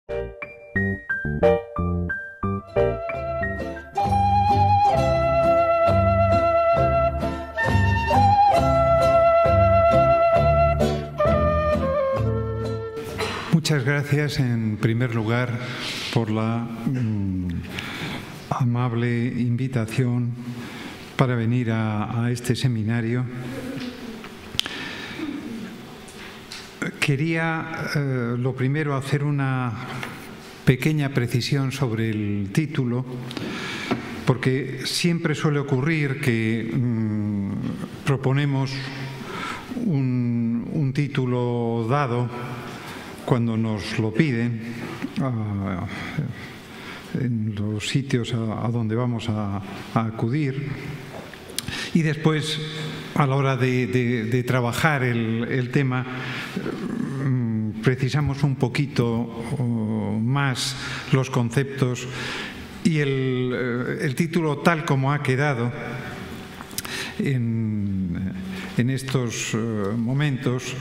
Muchas gracias en primer lugar por la amable invitación para venir a este seminario. Quería lo primero hacer una pequeña precisión sobre el título, porque siempre suele ocurrir que proponemos un título dado cuando nos lo piden en los sitios a donde vamos a acudir, y después a la hora de trabajar el tema precisamos un poquito más los conceptos, y el título tal como ha quedado en estos momentos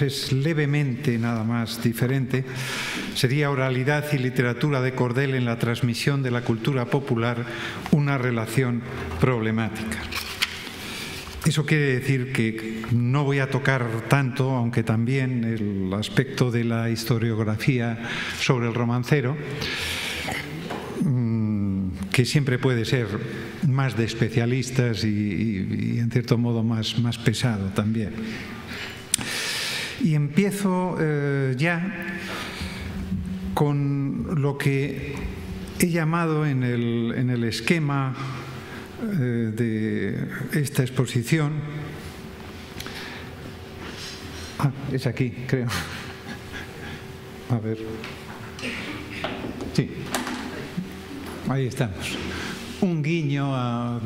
es levemente nada más diferente. Sería Oralidad y literatura de cordel en la transmisión de la cultura popular, una relación problemática. Eso quiere decir que no voy a tocar tanto, aunque también, el aspecto de la historiografía sobre el romancero, que siempre puede ser más de especialistas y en cierto modo más pesado también. Y empiezo ya con lo que he llamado en el esquema de esta exposición. Es aquí, creo. A ver. Sí. Ahí estamos. Un guiño a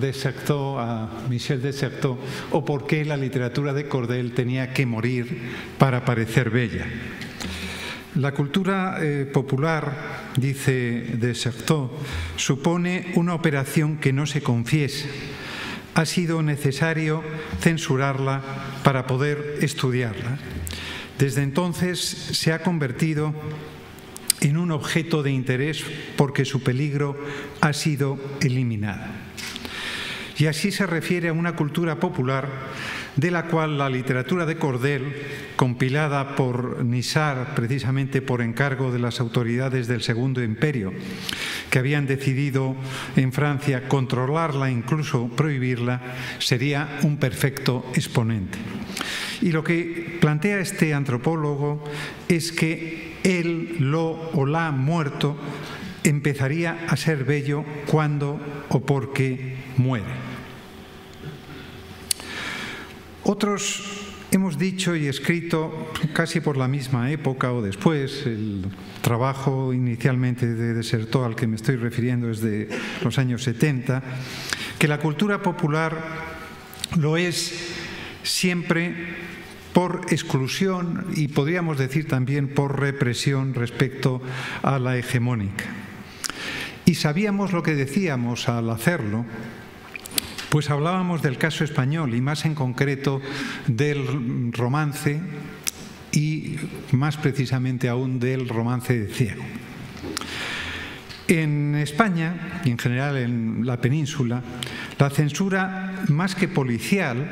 Michel de Certeau, o por qué la literatura de cordel tenía que morir para parecer bella. La cultura popular, dice de Certeau, supone una operación que no se confiesa. Ha sido necesario censurarla para poder estudiarla. Desde entonces se ha convertido en un objeto de interés porque su peligro ha sido eliminado. Y así se refiere a una cultura popular de la cual la literatura de cordel, compilada por Nisard precisamente por encargo de las autoridades del Segundo Imperio, que habían decidido en Francia controlarla e incluso prohibirla, sería un perfecto exponente. Y lo que plantea este antropólogo es que el, lo o la muerto empezaría a ser bello cuando o porque muere. Otros hemos dicho y escrito casi por la misma época o después. El trabajo inicialmente de Certeau al que me estoy refiriendo es de los años 70, que la cultura popular lo es siempre por exclusión y podríamos decir también por represión respecto a la hegemónica. Y sabíamos lo que decíamos al hacerlo, pues hablábamos del caso español y más en concreto del romance y más precisamente aún del romance de Ciego. En España y en general en la península, la censura más que policial,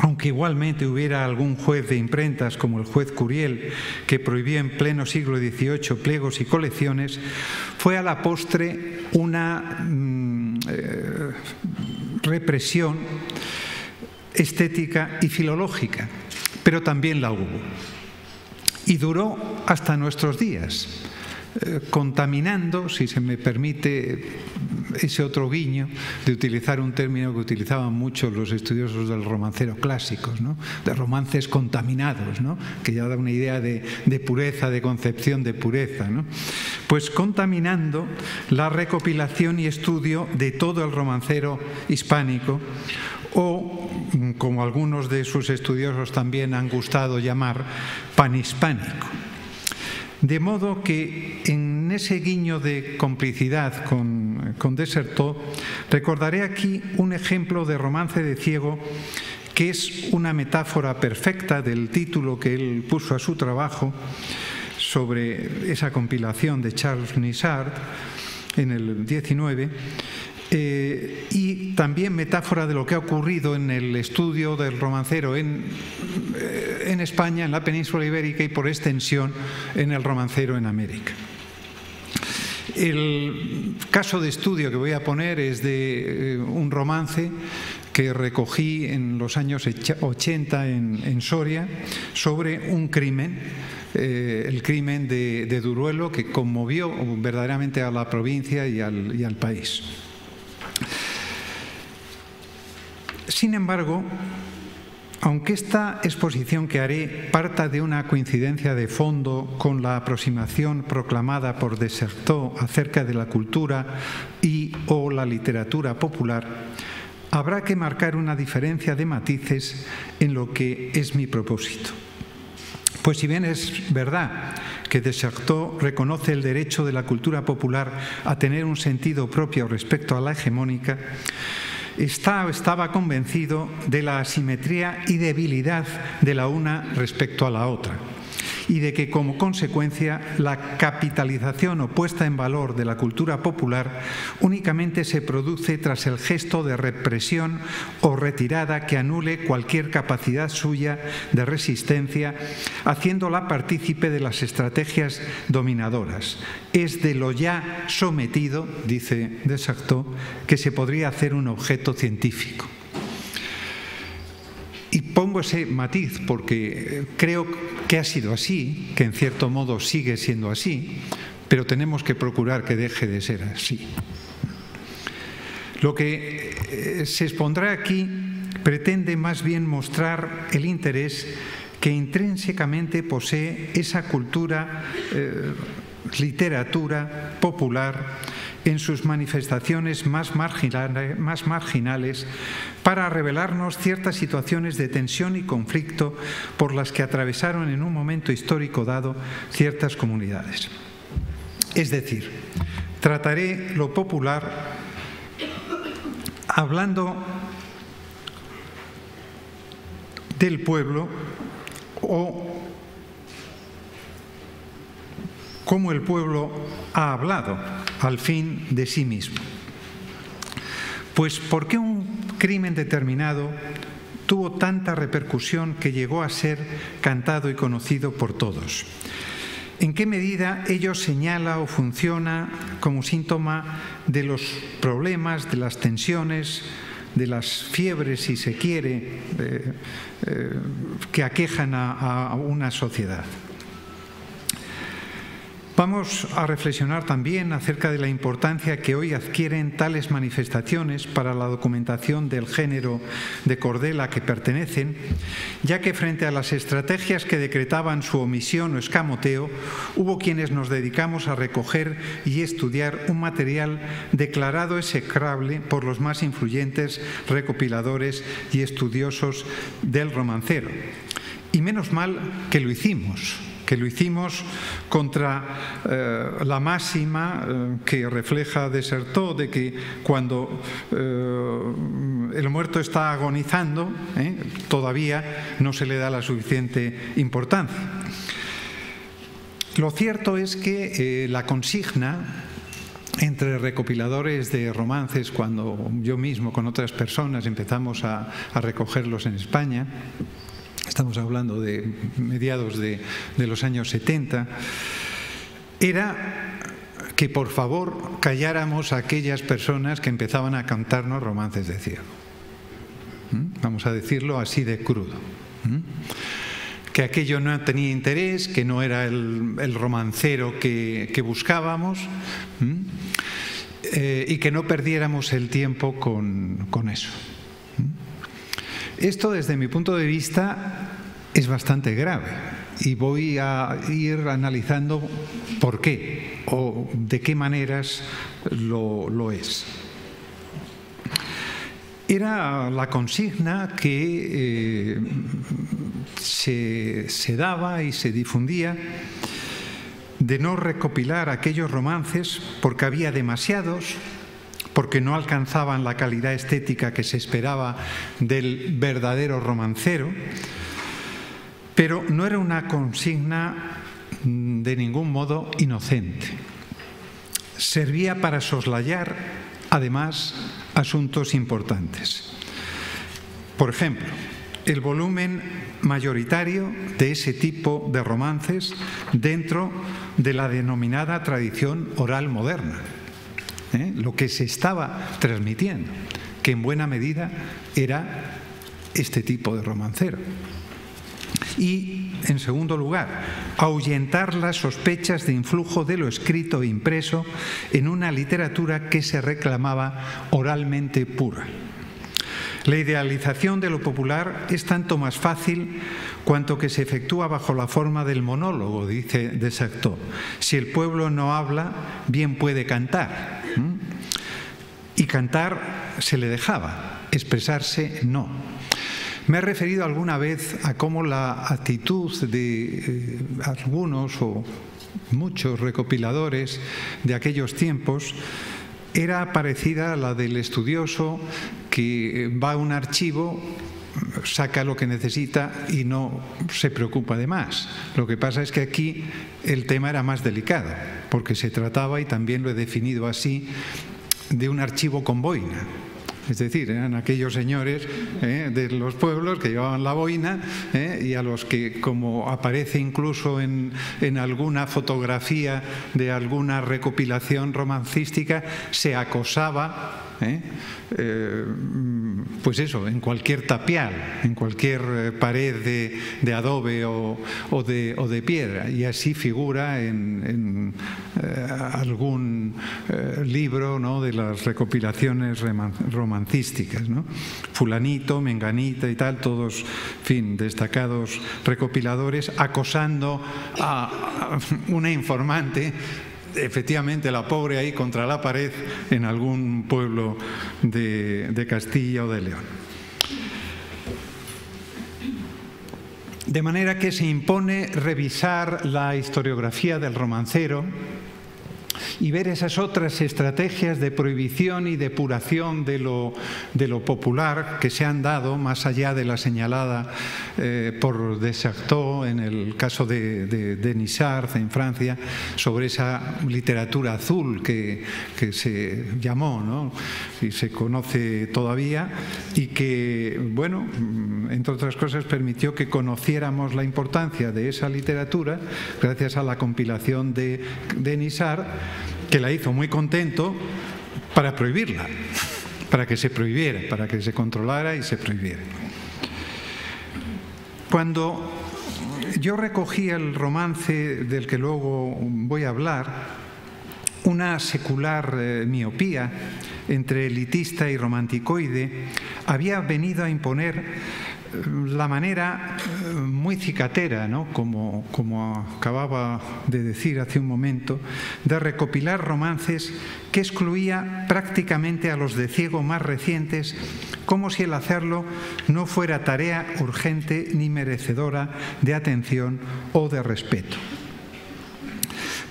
aunque igualmente hubiera algún juez de imprentas como el juez Curiel que prohibía en pleno siglo XVIII pliegos y colecciones, fue a la postre una represión estética y filológica, pero también la hubo. Y duró hasta nuestros días, contaminando, si se me permite ese otro guiño, de utilizar un término que utilizaban muchos los estudiosos del romancero clásicos, ¿no? De romances contaminados, ¿no? Que ya da una idea de pureza, de concepción de pureza, ¿no? Pues contaminando la recopilación y estudio de todo el romancero hispánico, o, como algunos de sus estudiosos también han gustado llamar, panhispánico. De modo que en ese guiño de complicidad con de Certeau, recordaré aquí un ejemplo de romance de Ciego que es una metáfora perfecta del título que él puso a su trabajo sobre esa compilación de Charles Nissard en el 19, y también metáfora de lo que ha ocurrido en el estudio del romancero en España, en la península ibérica y por extensión en el romancero en América. El caso de estudio que voy a poner es de un romance que recogí en los años 80 en Soria sobre un crimen, el crimen de Duruelo, que conmovió verdaderamente a la provincia y al país. Sin embargo, aunque esta exposición que haré parta de una coincidencia de fondo con la aproximación proclamada por Desserteaux acerca de la cultura o la literatura popular, habrá que marcar una diferencia de matices en lo que es mi propósito. Pues si bien es verdad que Desserteaux reconoce el derecho de la cultura popular a tener un sentido propio respecto a la hegemónica, estaba convencido de la asimetría y debilidad de la una respecto a la otra, y de que como consecuencia la capitalización o puesta en valor de la cultura popular únicamente se produce tras el gesto de represión o retirada que anule cualquier capacidad suya de resistencia, haciéndola partícipe de las estrategias dominadoras. Es de lo ya sometido, dice Desserteaux, que se podría hacer un objeto científico. Y pongo ese matiz porque creo que ha sido así, que en cierto modo sigue siendo así, pero tenemos que procurar que deje de ser así. Lo que se expondrá aquí pretende más bien mostrar el interés que intrínsecamente posee esa cultura, literatura popular, en sus manifestaciones más marginales, para revelarnos ciertas situaciones de tensión y conflicto por las que atravesaron en un momento histórico dado ciertas comunidades. Es decir, trataré lo popular hablando del pueblo o cómo el pueblo ha hablado al fin de sí mismo. Pues ¿por qué un crimen determinado tuvo tanta repercusión que llegó a ser cantado y conocido por todos? ¿En qué medida ello señala o funciona como síntoma de los problemas, de las tensiones, de las fiebres, si se quiere, que aquejan a una sociedad? Vamos a reflexionar también acerca de la importancia que hoy adquieren tales manifestaciones para la documentación del género de cordel a que pertenecen, ya que frente a las estrategias que decretaban su omisión o escamoteo, hubo quienes nos dedicamos a recoger y estudiar un material declarado execrable por los más influyentes recopiladores y estudiosos del romancero. Y menos mal que lo hicimos contra la máxima que refleja Desserteaux de que cuando el muerto está agonizando, todavía no se le da la suficiente importancia. Lo cierto es que la consigna entre recopiladores de romances, cuando yo mismo con otras personas empezamos a recogerlos en España, estamos hablando de mediados de los años 70, era que por favor calláramos a aquellas personas que empezaban a cantarnos romances de ciego. Vamos a decirlo así de crudo. Que aquello no tenía interés, que no era el romancero que buscábamos, y que no perdiéramos el tiempo con eso. Esto, desde mi punto de vista, es bastante grave y voy a ir analizando por qué o de qué maneras lo es. Era la consigna que se daba y se difundía de no recopilar aquellos romances porque había demasiados, porque no alcanzaban la calidad estética que se esperaba del verdadero romancero, pero no era una consigna de ningún modo inocente. Servía para soslayar, además, asuntos importantes. Por ejemplo, el volumen mayoritario de ese tipo de romances dentro de la denominada tradición oral moderna, lo que se estaba transmitiendo, que en buena medida era este tipo de romancero. Y, en segundo lugar, ahuyentar las sospechas de influjo de lo escrito e impreso en una literatura que se reclamaba oralmente pura. La idealización de lo popular es tanto más fácil cuanto que se efectúa bajo la forma del monólogo, dice de Sartor. Si el pueblo no habla, bien puede cantar. Y cantar se le dejaba, expresarse no. Me he referido alguna vez a cómo la actitud de algunos o muchos recopiladores de aquellos tiempos era parecida a la del estudioso que va a un archivo, saca lo que necesita y no se preocupa de más. Lo que pasa es que aquí el tema era más delicado, porque se trataba, y también lo he definido así, de un archivo con boina. Es decir, eran aquellos señores de los pueblos que llevaban la boina y a los que, como aparece incluso en alguna fotografía de alguna recopilación romancística, se acosaba, pues eso, en cualquier tapial, en cualquier pared de adobe o de piedra, y así figura en algún libro, ¿no?, de las recopilaciones romancísticas, ¿no? Fulanito, menganita y tal, todos, en fin, destacados recopiladores, acosando a una informante, efectivamente la pobre ahí contra la pared en algún pueblo de Castilla o de León. De manera que se impone revisar la historiografía del romancero y ver esas otras estrategias de prohibición y depuración de lo popular que se han dado, más allá de la señalada por de Sartor en el caso de Nissard en Francia, sobre esa literatura azul que se llamó, ¿no?, y se conoce todavía, y que, bueno, entre otras cosas permitió que conociéramos la importancia de esa literatura gracias a la compilación de Nissard, que la hizo muy contento para prohibirla, para que se prohibiera, para que se controlara y se prohibiera. Cuando yo recogí el romance del que luego voy a hablar, una secular miopía entre elitista y romanticoide había venido a imponer la manera muy cicatera, ¿no?, como acababa de decir hace un momento, de recopilar romances que excluía prácticamente a los de Ciego más recientes, como si el hacerlo no fuera tarea urgente ni merecedora de atención o de respeto.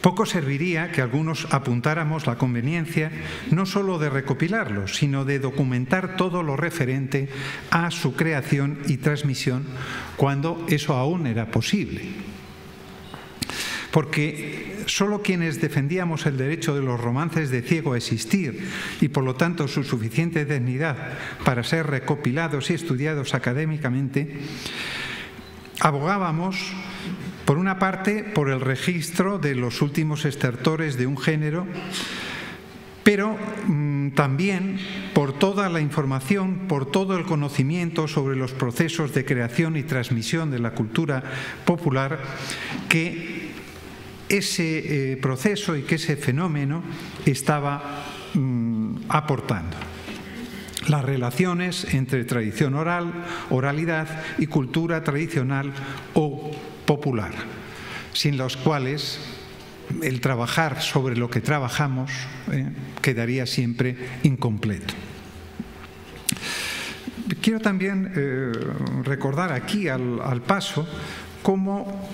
Poco serviría que algunos apuntáramos la conveniencia no solo de recopilarlos, sino de documentar todo lo referente a su creación y transmisión, cuando eso aún era posible. Porque solo quienes defendíamos el derecho de los romances de Ciego a existir y por lo tanto su suficiente dignidad para ser recopilados y estudiados académicamente, abogábamos, por una parte, por el registro de los últimos estertores de un género, pero también por toda la información, por todo el conocimiento sobre los procesos de creación y transmisión de la cultura popular que ese proceso y que ese fenómeno estaba aportando. Las relaciones entre tradición oral, oralidad y cultura tradicional o popular, sin los cuales el trabajar sobre lo que trabajamos quedaría siempre incompleto. Quiero también recordar aquí al paso cómo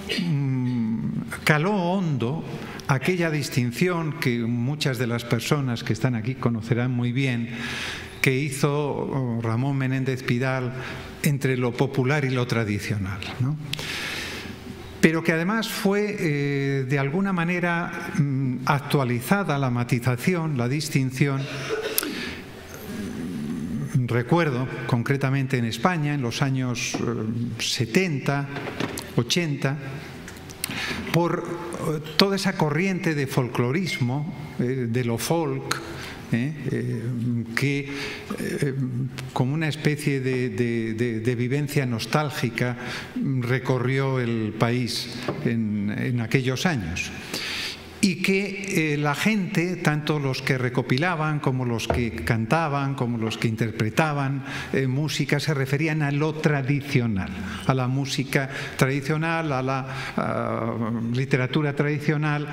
caló hondo aquella distinción que muchas de las personas que están aquí conocerán muy bien, que hizo Ramón Menéndez Pidal entre lo popular y lo tradicional, ¿no? Pero que además fue de alguna manera actualizada la matización, la distinción. Recuerdo concretamente en España, en los años 70, 80, por toda esa corriente de folclorismo, de lo folk, que como una especie de vivencia nostálgica recorrió el país en aquellos años. Y que la gente, tanto los que recopilaban como los que cantaban, como los que interpretaban música, se referían a lo tradicional, a la música tradicional, a la literatura tradicional,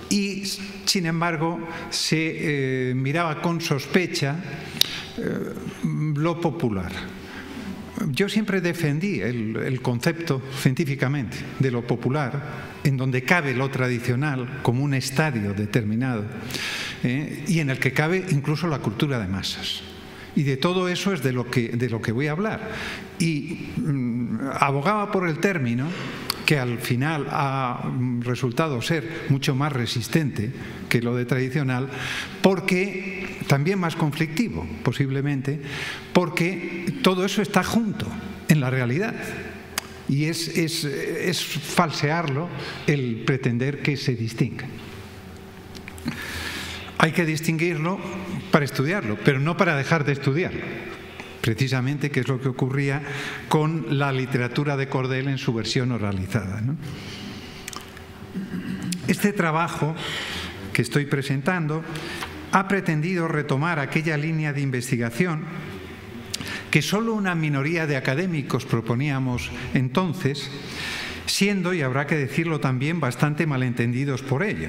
y sin embargo se miraba con sospecha lo popular. Yo siempre defendí el concepto científicamente de lo popular, en donde cabe lo tradicional como un estadio determinado, y en el que cabe incluso la cultura de masas. Y de todo eso es de lo que voy a hablar. Y abogaba por el término, que al final ha resultado ser mucho más resistente que lo de tradicional, porque también más conflictivo, posiblemente, porque todo eso está junto en la realidad. Y es falsearlo el pretender que se distinga. Hay que distinguirlo para estudiarlo, pero no para dejar de estudiarlo. Precisamente, que es lo que ocurría con la literatura de Cordel en su versión oralizada, ¿no? Este trabajo que estoy presentando ha pretendido retomar aquella línea de investigación que solo una minoría de académicos proponíamos entonces, siendo, y habrá que decirlo también, bastante malentendidos por ello.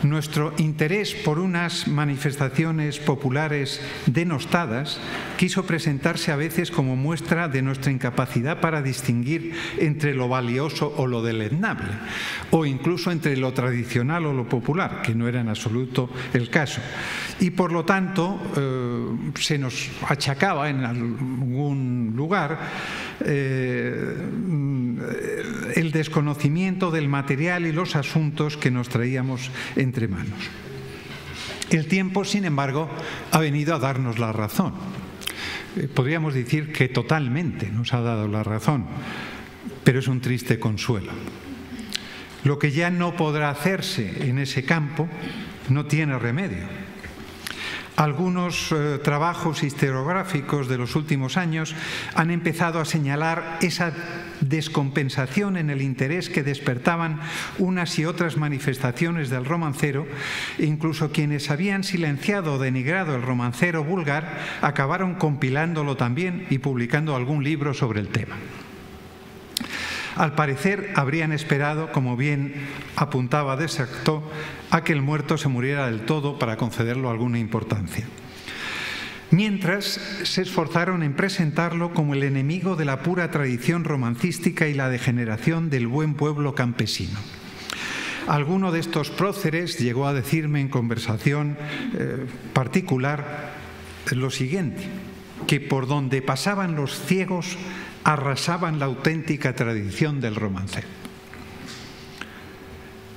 Nuestro interés por unas manifestaciones populares denostadas quiso presentarse a veces como muestra de nuestra incapacidad para distinguir entre lo valioso o lo deleznable, o incluso entre lo tradicional o lo popular, que no era en absoluto el caso. Y por lo tanto se nos achacaba en algún lugar el desconocimiento del material y los asuntos que nos traíamos entre manos. El tiempo, sin embargo, ha venido a darnos la razón. Podríamos decir que totalmente nos ha dado la razón, pero es un triste consuelo. Lo que ya no podrá hacerse en ese campo no tiene remedio. Algunos trabajos historiográficos de los últimos años han empezado a señalar esa descompensación en el interés que despertaban unas y otras manifestaciones del romancero, e incluso quienes habían silenciado o denigrado el romancero vulgar acabaron compilándolo también y publicando algún libro sobre el tema. Al parecer habrían esperado, como bien apuntaba de Certeau, a que el muerto se muriera del todo para concederlo alguna importancia. Mientras se esforzaron en presentarlo como el enemigo de la pura tradición romancística y la degeneración del buen pueblo campesino. Alguno de estos próceres llegó a decirme en conversación particular lo siguiente, que por donde pasaban los ciegos arrasaban la auténtica tradición del romancero.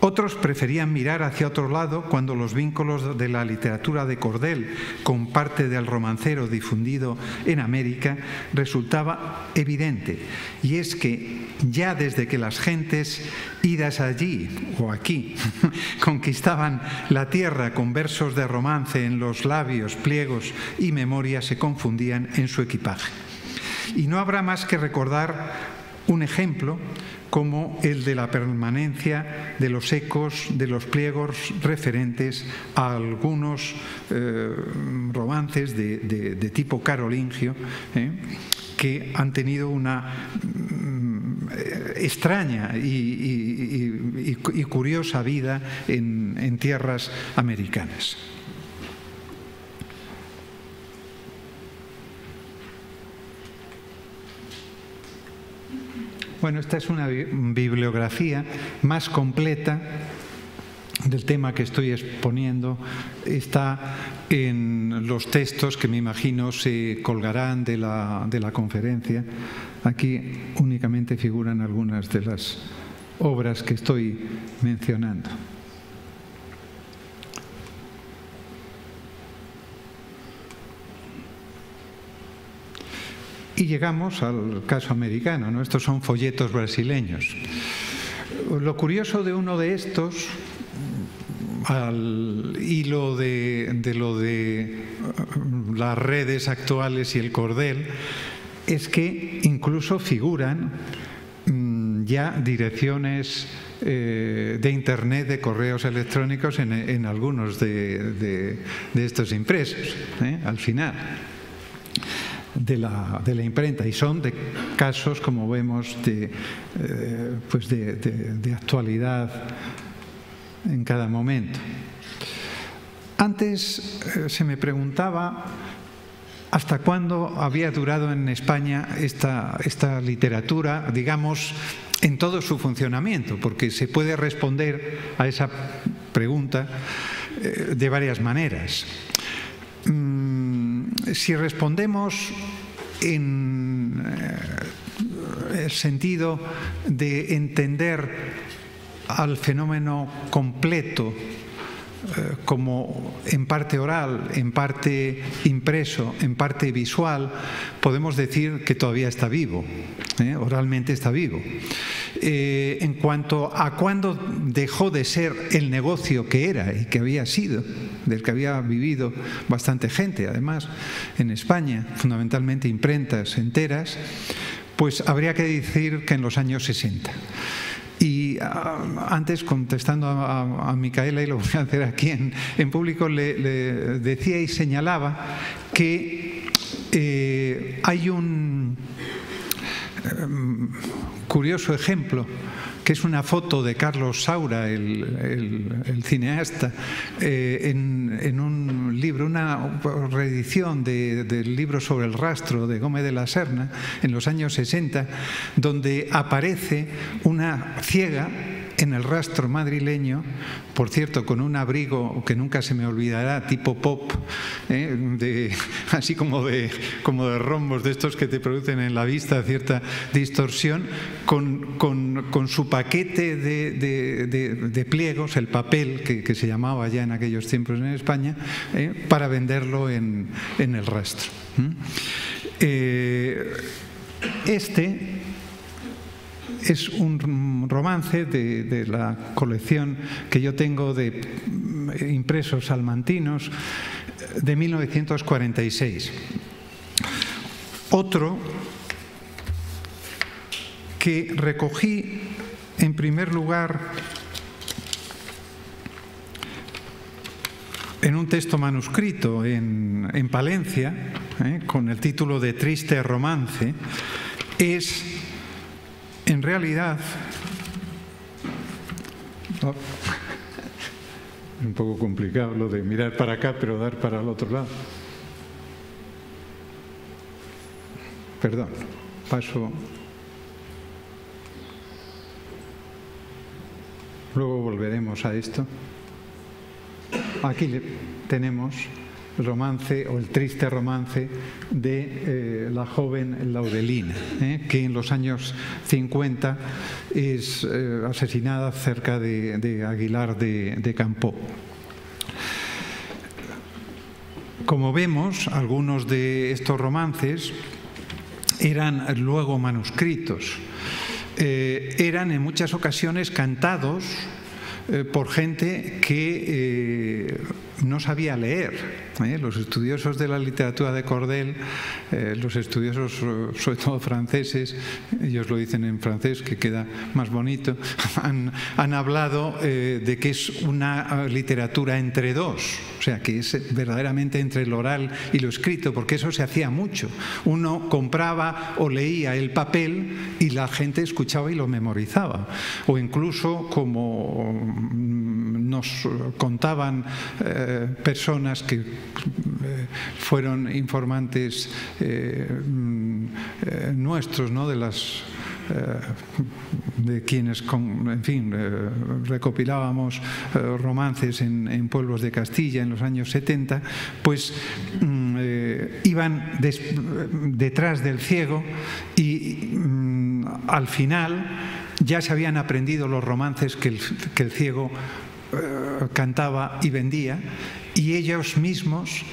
Otros preferían mirar hacia otro lado cuando los vínculos de la literatura de Cordel con parte del romancero difundido en América resultaba evidente, y es que ya desde que las gentes idas allí o aquí conquistaban la tierra con versos de romance en los labios, pliegos y memorias, se confundían en su equipaje. Y no habrá más que recordar un ejemplo como el de la permanencia de los ecos de los pliegos referentes a algunos romances de tipo carolingio que han tenido una extraña y curiosa vida en tierras americanas. Bueno, esta es una bibliografía más completa del tema que estoy exponiendo. Está en los textos que me imagino se colgarán de la conferencia. Aquí únicamente figuran algunas de las obras que estoy mencionando. Y llegamos al caso americano, ¿no? Estos son folletos brasileños. Lo curioso de uno de estos, al hilo de lo de las redes actuales y el cordel, es que incluso figuran ya direcciones de Internet, de correos electrónicos en algunos de estos impresos, al final de la imprenta, y son de casos, como vemos, de actualidad en cada momento. Antes se me preguntaba hasta cuándo había durado en España esta literatura, digamos, en todo su funcionamiento, porque se puede responder a esa pregunta de varias maneras. Si respondemos en el sentido de entender al fenómeno completo, como en parte oral, en parte impreso, en parte visual, podemos decir que todavía está vivo, oralmente está vivo. En cuanto a cuándo dejó de ser el negocio que era y que había sido, del que había vivido bastante gente, además, en España, fundamentalmente imprentas enteras, pues habría que decir que en los años 60. Y antes, contestando a Micaela, y lo voy a hacer aquí en público, le decía y señalaba que hay un curioso ejemplo, que es una foto de Carlos Saura, el cineasta, en un libro, una reedición del libro sobre el rastro de Gómez de la Serna, en los años 60, donde aparece una ciega en el rastro madrileño, por cierto, con un abrigo que nunca se me olvidará, tipo pop, así como de rombos de estos que te producen en la vista cierta distorsión, con su paquete de pliegos, el papel que se llamaba ya en aquellos tiempos en España, para venderlo en el rastro. Este es un romance de la colección que yo tengo de impresos salmantinos de 1946. Otro que recogí en primer lugar en un texto manuscrito en Palencia, con el título de Triste Romance, es en realidad, es un poco complicado lo de mirar para acá pero dar para el otro lado. Perdón, paso. Luego volveremos a esto. Aquí tenemos el romance o el triste romance de la joven Laudelina, que en los años 50 es asesinada cerca de Aguilar de Campoo. Como vemos, algunos de estos romances eran luego manuscritos, eran en muchas ocasiones cantados por gente que no sabía leer. Los estudiosos de la literatura de cordel, los estudiosos sobre todo franceses, ellos lo dicen en francés, que queda más bonito, han hablado de que es una literatura entre dos, o sea, que es verdaderamente entre lo oral y lo escrito, porque eso se hacía mucho. Uno compraba o leía el papel y la gente escuchaba y lo memorizaba, o incluso, como nos contaban personas que fueron informantes nuestros, ¿no?, de las de quienes, en fin, recopilábamos romances en pueblos de Castilla en los años 70, pues iban detrás del ciego y al final ya se habían aprendido los romances que el ciego cantaba y vendía, y ellos mismos,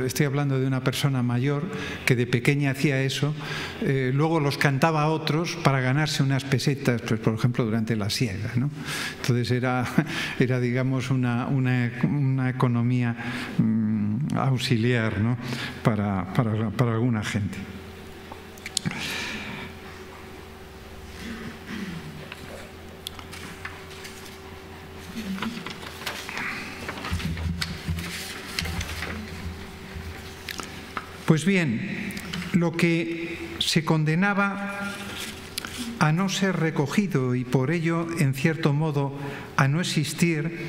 estoy hablando de una persona mayor que de pequeña hacía eso, luego los cantaba a otros para ganarse unas pesetas, pues, por ejemplo, durante la siega, ¿no? Entonces era digamos, una economía auxiliar, ¿no? para alguna gente. Pues bien, lo que se condenaba a no ser recogido y por ello, en cierto modo, a no existir,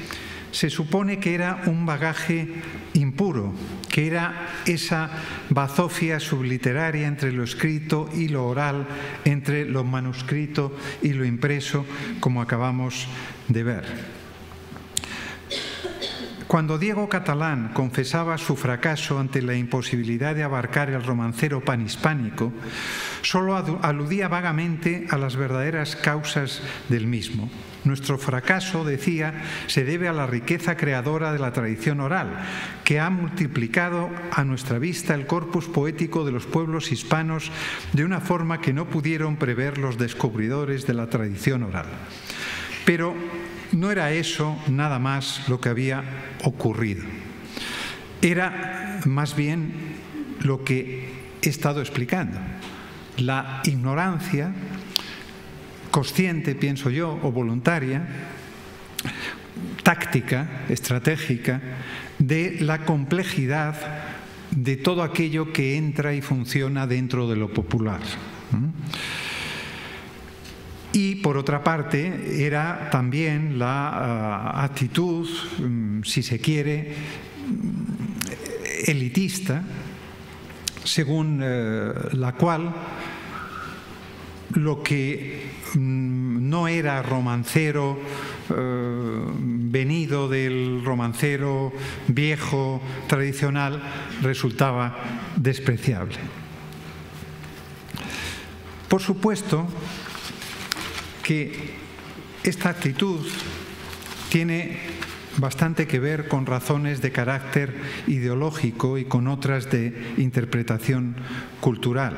se supone que era un bagaje impuro, que era esa bazofia subliteraria entre lo escrito y lo oral, entre lo manuscrito y lo impreso, como acabamos de ver. Cuando Diego Catalán confesaba su fracaso ante la imposibilidad de abarcar el romancero panhispánico, solo aludía vagamente a las verdaderas causas del mismo. Nuestro fracaso, decía, se debe a la riqueza creadora de la tradición oral, que ha multiplicado a nuestra vista el corpus poético de los pueblos hispanos de una forma que no pudieron prever los descubridores de la tradición oral. Pero no era eso nada más lo que había ocurrido. Era más bien lo que he estado explicando. La ignorancia consciente, pienso yo, o voluntaria, táctica, estratégica, de la complejidad de todo aquello que entra y funciona dentro de lo popular. Y, por otra parte, era también la actitud, si se quiere, elitista, según la cual lo que no era romancero venido del romancero viejo, tradicional, resultaba despreciable. Por supuesto que esta actitud tiene bastante que ver con razones de carácter ideológico y con otras de interpretación cultural,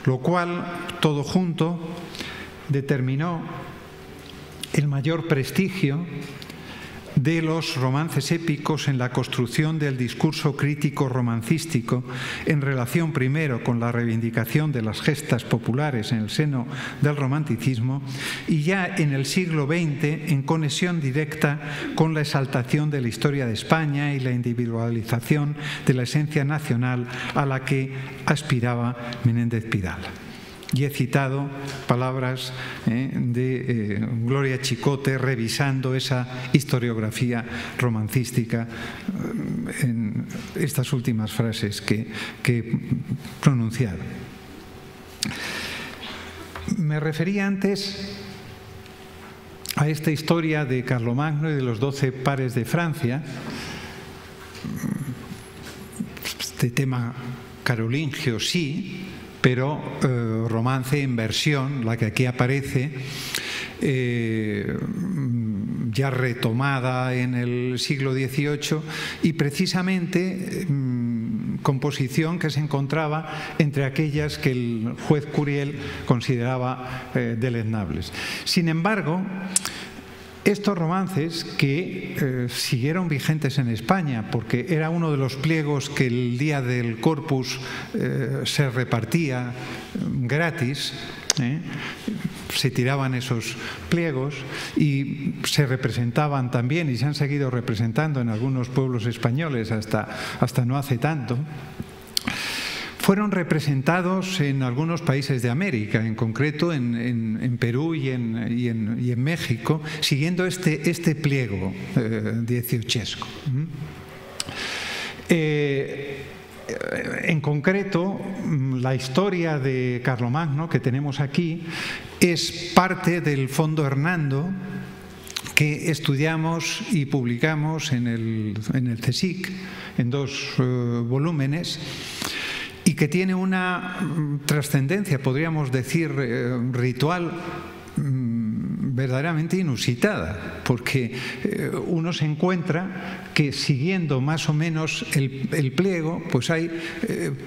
lo cual, todo junto, determinó el mayor prestigio de los romances épicos en la construcción del discurso crítico romancístico en relación primero con la reivindicación de las gestas populares en el seno del romanticismo y ya en el siglo XX en conexión directa con la exaltación de la historia de España y la individualización de la esencia nacional a la que aspiraba Menéndez Pidal. Y he citado palabras de Gloria Chicote revisando esa historiografía romancística en estas últimas frases que he pronunciado. Me refería antes a esta historia de Carlomagno y de los 12 pares de Francia, este tema carolingio sí, pero romance en versión, la que aquí aparece, ya retomada en el siglo XVIII y precisamente composición que se encontraba entre aquellas que el juez Curiel consideraba deleznables. Sin embargo, estos romances que siguieron vigentes en España, porque era uno de los pliegos que el día del Corpus se repartía gratis, se tiraban esos pliegos y se representaban también y se han seguido representando en algunos pueblos españoles hasta no hace tanto. Fueron representados en algunos países de América, en concreto en Perú y en México, siguiendo este pliego dieciochesco. en concreto, la historia de Carlomagno que tenemos aquí es parte del Fondo Hernando que estudiamos y publicamos en el CSIC en 2 volúmenes y que tiene una trascendencia, podríamos decir, ritual verdaderamente inusitada, porque uno se encuentra que siguiendo más o menos el pliego, pues hay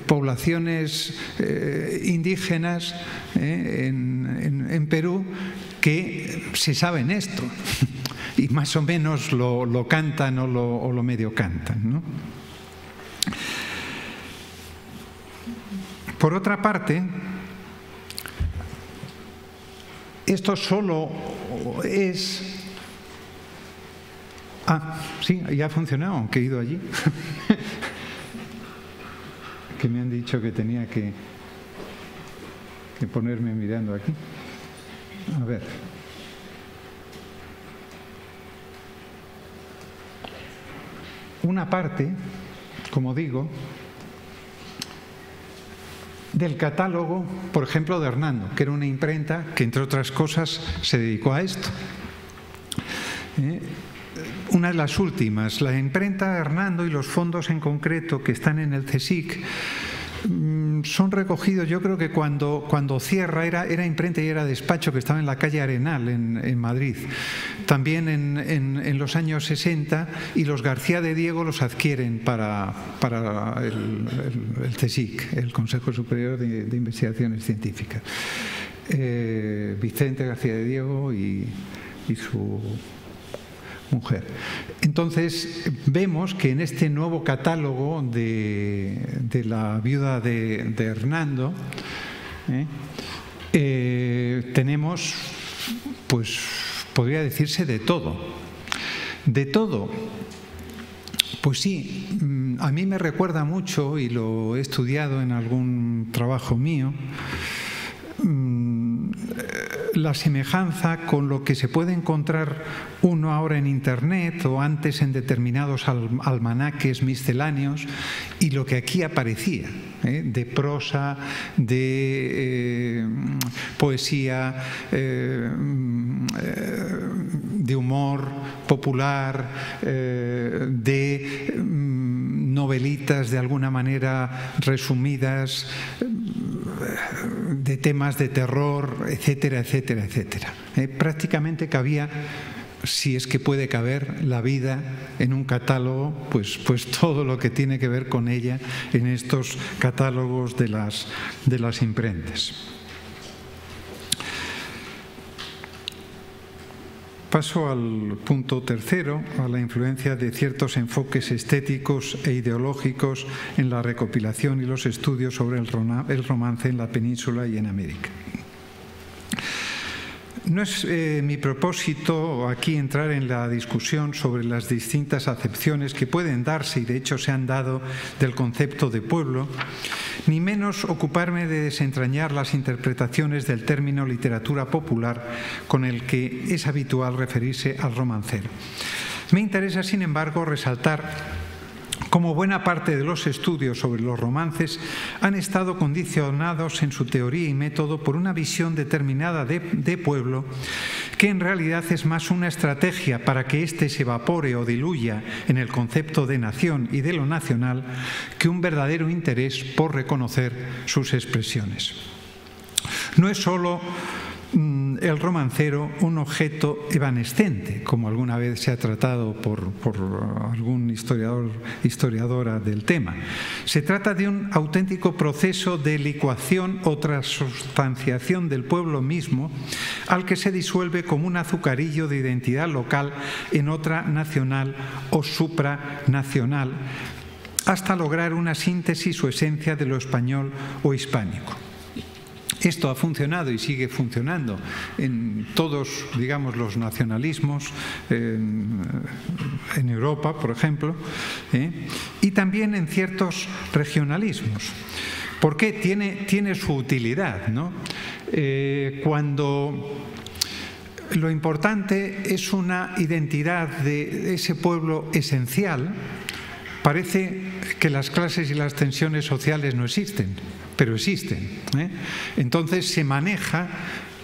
poblaciones indígenas en Perú que se saben esto y más o menos lo cantan o lo medio cantan, ¿no? Por otra parte, esto solo es... Ah, sí, ya ha funcionado, aunque he ido allí. Que me han dicho que tenía que ponerme mirando aquí. A ver. Una parte, como digo, del catálogo, por ejemplo, de Hernando, que era una imprenta que, entre otras cosas, se dedicó a esto. Una de las últimas, la imprenta de Hernando y los fondos en concreto que están en el CSIC, son recogidos, yo creo que cuando cierra era imprenta y era despacho, que estaba en la calle Arenal en Madrid, también en los años 60, y los García de Diego los adquieren para el CSIC, el Consejo Superior de Investigaciones Científicas. Vicente García de Diego y su mujer. Entonces vemos que en este nuevo catálogo de la viuda de Hernando tenemos, pues podría decirse, de todo. De todo. Pues sí, a mí me recuerda mucho, y lo he estudiado en algún trabajo mío, la semejanza con lo que se puede encontrar uno ahora en Internet o antes en determinados almanaques misceláneos y lo que aquí aparecía, de prosa, de poesía, de humor popular, de novelitas de alguna manera resumidas, de temas de terror, etcétera, etcétera, etcétera. Prácticamente cabía, si es que puede caber, la vida en un catálogo, pues todo lo que tiene que ver con ella en estos catálogos de las imprentas. Paso al punto tercero, a la influencia de ciertos enfoques estéticos e ideológicos en la recopilación y los estudios sobre el romance en la península y en América. No es mi propósito aquí entrar en la discusión sobre las distintas acepciones que pueden darse, y de hecho se han dado, del concepto de pueblo, ni menos ocuparme de desentrañar las interpretaciones del término literatura popular con el que es habitual referirse al romancero. Me interesa, sin embargo, resaltar cómo buena parte de los estudios sobre los romances han estado condicionados en su teoría y método por una visión determinada de pueblo, que en realidad es más una estrategia para que éste se evapore o diluya en el concepto de nación y de lo nacional, que un verdadero interés por reconocer sus expresiones. No es solo el romancero un objeto evanescente, como alguna vez se ha tratado por algún historiadora del tema. Se trata de un auténtico proceso de licuación o transustanciación del pueblo mismo, al que se disuelve como un azucarillo de identidad local en otra nacional o supranacional, hasta lograr una síntesis o esencia de lo español o hispánico. Esto ha funcionado y sigue funcionando en todos, digamos, los nacionalismos, en Europa, por ejemplo, y también en ciertos regionalismos. ¿Por qué? Tiene su utilidad, ¿no? Cuando lo importante es una identidad de ese pueblo esencial, parece que las clases y las tensiones sociales no existen, pero existen, ¿eh? Entonces se maneja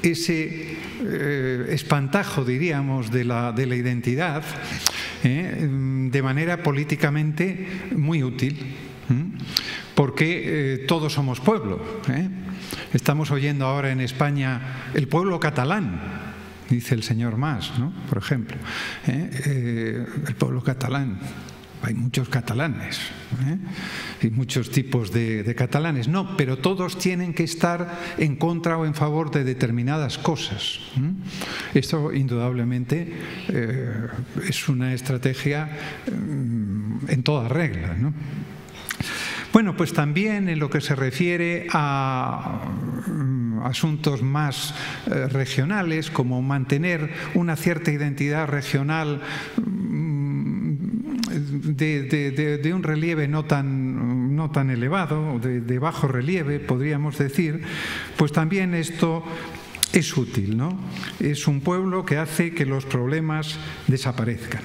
ese espantajo, diríamos, de la identidad de manera políticamente muy útil, porque todos somos pueblo. Estamos oyendo ahora en España el pueblo catalán, dice el señor Mas, ¿no? Por ejemplo, el pueblo catalán. Hay muchos catalanes y muchos tipos de catalanes. No, pero todos tienen que estar en contra o en favor de determinadas cosas. Esto indudablemente es una estrategia en toda regla, ¿no? Bueno, pues también en lo que se refiere a asuntos más regionales, como mantener una cierta identidad regional de un relieve no tan elevado, de bajo relieve, podríamos decir, pues también esto es útil, ¿no? Es un pueblo que hace que los problemas desaparezcan.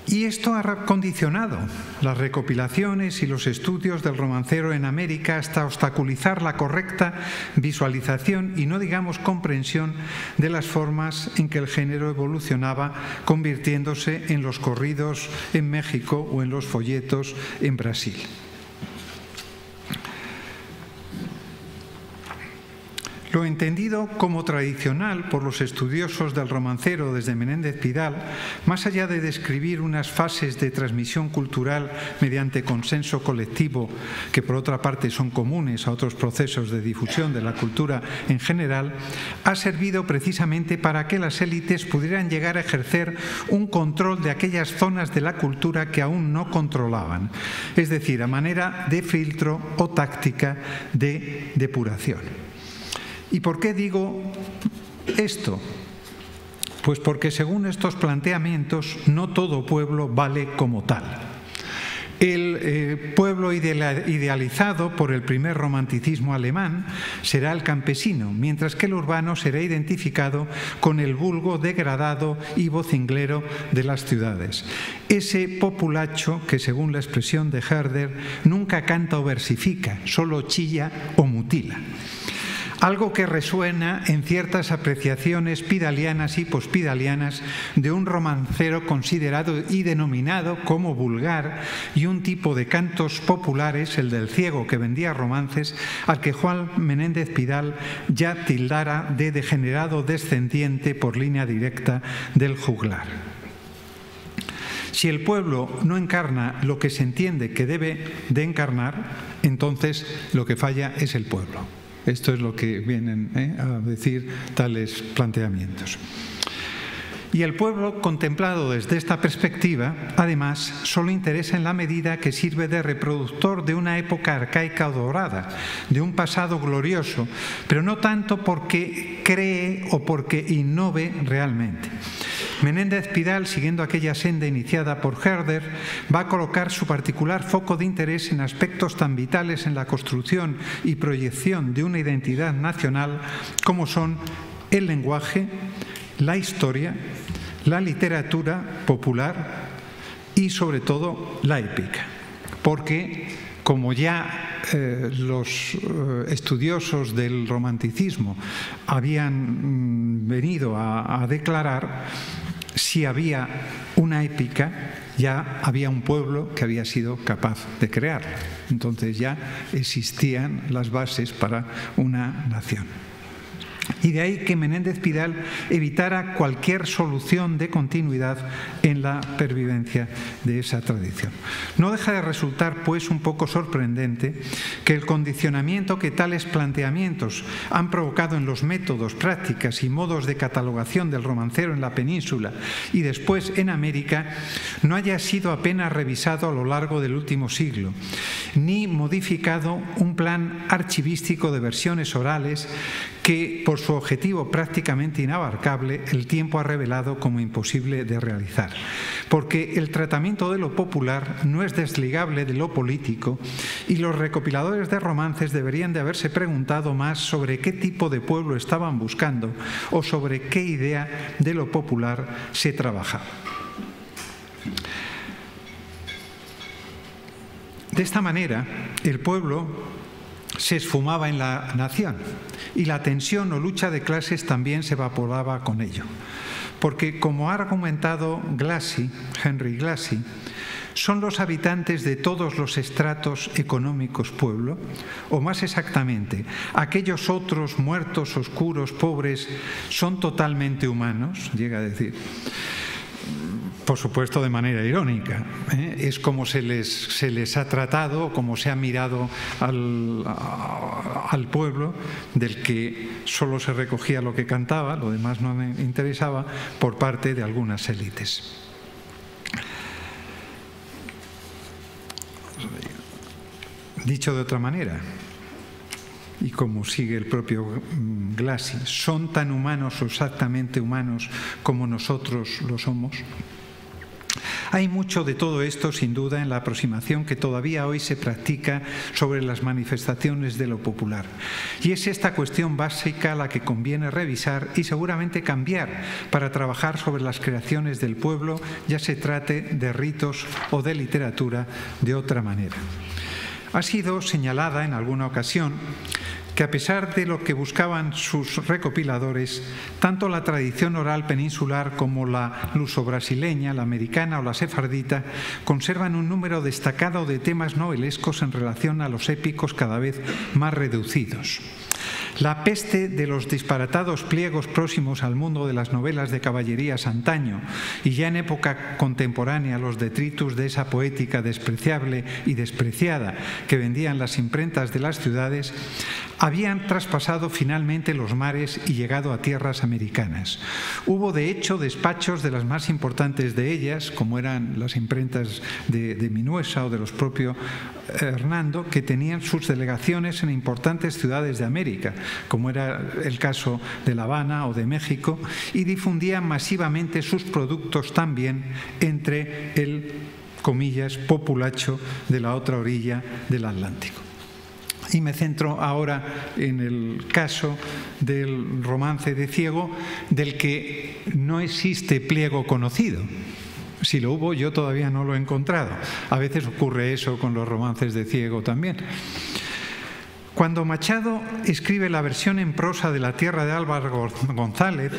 Y esto ha condicionado las recopilaciones y los estudios del romancero en América hasta obstaculizar la correcta visualización y no digamos comprensión de las formas en que el género evolucionaba, convirtiéndose en los corridos en México o en los folletos en Brasil. Lo entendido como tradicional por los estudiosos del romancero desde Menéndez Pidal, más allá de describir unas fases de transmisión cultural mediante consenso colectivo, que por otra parte son comunes a otros procesos de difusión de la cultura en general, ha servido precisamente para que las élites pudieran llegar a ejercer un control de aquellas zonas de la cultura que aún no controlaban, es decir, a manera de filtro o táctica de depuración. ¿Y por qué digo esto? Pues porque según estos planteamientos no todo pueblo vale como tal. El pueblo idealizado por el primer romanticismo alemán será el campesino, mientras que el urbano será identificado con el vulgo degradado y vocinglero de las ciudades. Ese populacho que, según la expresión de Herder, nunca canta o versifica, solo chilla o mutila. Algo que resuena en ciertas apreciaciones pidalianas y pospidalianas de un romancero considerado y denominado como vulgar y un tipo de cantos populares, el del ciego que vendía romances, al que Juan Menéndez Pidal ya tildara de degenerado descendiente por línea directa del juglar. Si el pueblo no encarna lo que se entiende que debe de encarnar, entonces lo que falla es el pueblo. Esto es lo que vienen a decir tales planteamientos. Y el pueblo, contemplado desde esta perspectiva, además, solo interesa en la medida que sirve de reproductor de una época arcaica o dorada, de un pasado glorioso, pero no tanto porque cree o porque innove realmente. Menéndez Pidal, siguiendo aquella senda iniciada por Herder, va a colocar su particular foco de interés en aspectos tan vitales en la construcción y proyección de una identidad nacional como son el lenguaje, la historia, la literatura popular y, sobre todo, la épica. Porque, como ya los estudiosos del romanticismo habían venido a declarar, si había una épica, ya había un pueblo que había sido capaz de crearla. Entonces ya existían las bases para una nación. Y de ahí que Menéndez Pidal evitara cualquier solución de continuidad en la pervivencia de esa tradición. No deja de resultar, pues, un poco sorprendente que el condicionamiento que tales planteamientos han provocado en los métodos, prácticas y modos de catalogación del romancero en la península y después en América no haya sido apenas revisado a lo largo del último siglo, ni modificado un plan archivístico de versiones orales que, por su objetivo prácticamente inabarcable, el tiempo ha revelado como imposible de realizar. Porque el tratamiento de lo popular no es desligable de lo político y los recopiladores de romances deberían de haberse preguntado más sobre qué tipo de pueblo estaban buscando o sobre qué idea de lo popular se trabajaba. De esta manera, el pueblo se esfumaba en la nación y la tensión o lucha de clases también se evaporaba con ello. Porque, como ha argumentado Henry Glassy, son los habitantes de todos los estratos económicos pueblo, o más exactamente, aquellos otros muertos, oscuros, pobres, son totalmente humanos, llega a decir. Por supuesto, de manera irónica. Es como se les ha tratado, como se ha mirado al pueblo, del que solo se recogía lo que cantaba, lo demás no me interesaba, por parte de algunas élites. Dicho de otra manera, y como sigue el propio Glassy, son tan humanos o exactamente humanos como nosotros lo somos. Hay mucho de todo esto, sin duda, en la aproximación que todavía hoy se practica sobre las manifestaciones de lo popular. Y es esta cuestión básica la que conviene revisar y seguramente cambiar para trabajar sobre las creaciones del pueblo, ya se trate de ritos o de literatura de otra manera. Ha sido señalada en alguna ocasión que a pesar de lo que buscaban sus recopiladores, tanto la tradición oral peninsular como la luso-brasileña, la americana o la sefardita, conservan un número destacado de temas novelescos en relación a los épicos cada vez más reducidos. La peste de los disparatados pliegos próximos al mundo de las novelas de caballerías antaño y ya en época contemporánea los detritus de esa poética despreciable y despreciada que vendían las imprentas de las ciudades habían traspasado finalmente los mares y llegado a tierras americanas. Hubo de hecho despachos de las más importantes de ellas, como eran las imprentas de Minuesa o de los propios Hernando, que tenían sus delegaciones en importantes ciudades de América, como era el caso de La Habana o de México, y difundían masivamente sus productos también entre el, comillas, populacho de la otra orilla del Atlántico. Y me centro ahora en el caso del romance de Ciego, del que no existe pliego conocido. Si lo hubo, yo todavía no lo he encontrado. A veces ocurre eso con los romances de Ciego también. Cuando Machado escribe la versión en prosa de La tierra de Álvaro González,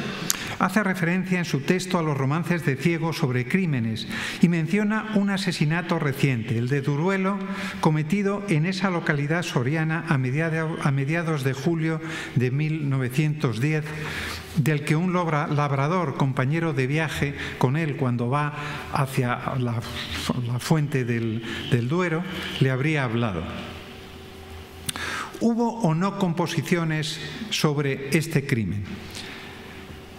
hace referencia en su texto a los romances de Ciego sobre crímenes y menciona un asesinato reciente, el de Duruelo, cometido en esa localidad soriana a mediados de julio de 1910, del que un labrador, compañero de viaje con él cuando va hacia la fuente del Duero, le habría hablado. ¿Hubo o no composiciones sobre este crimen?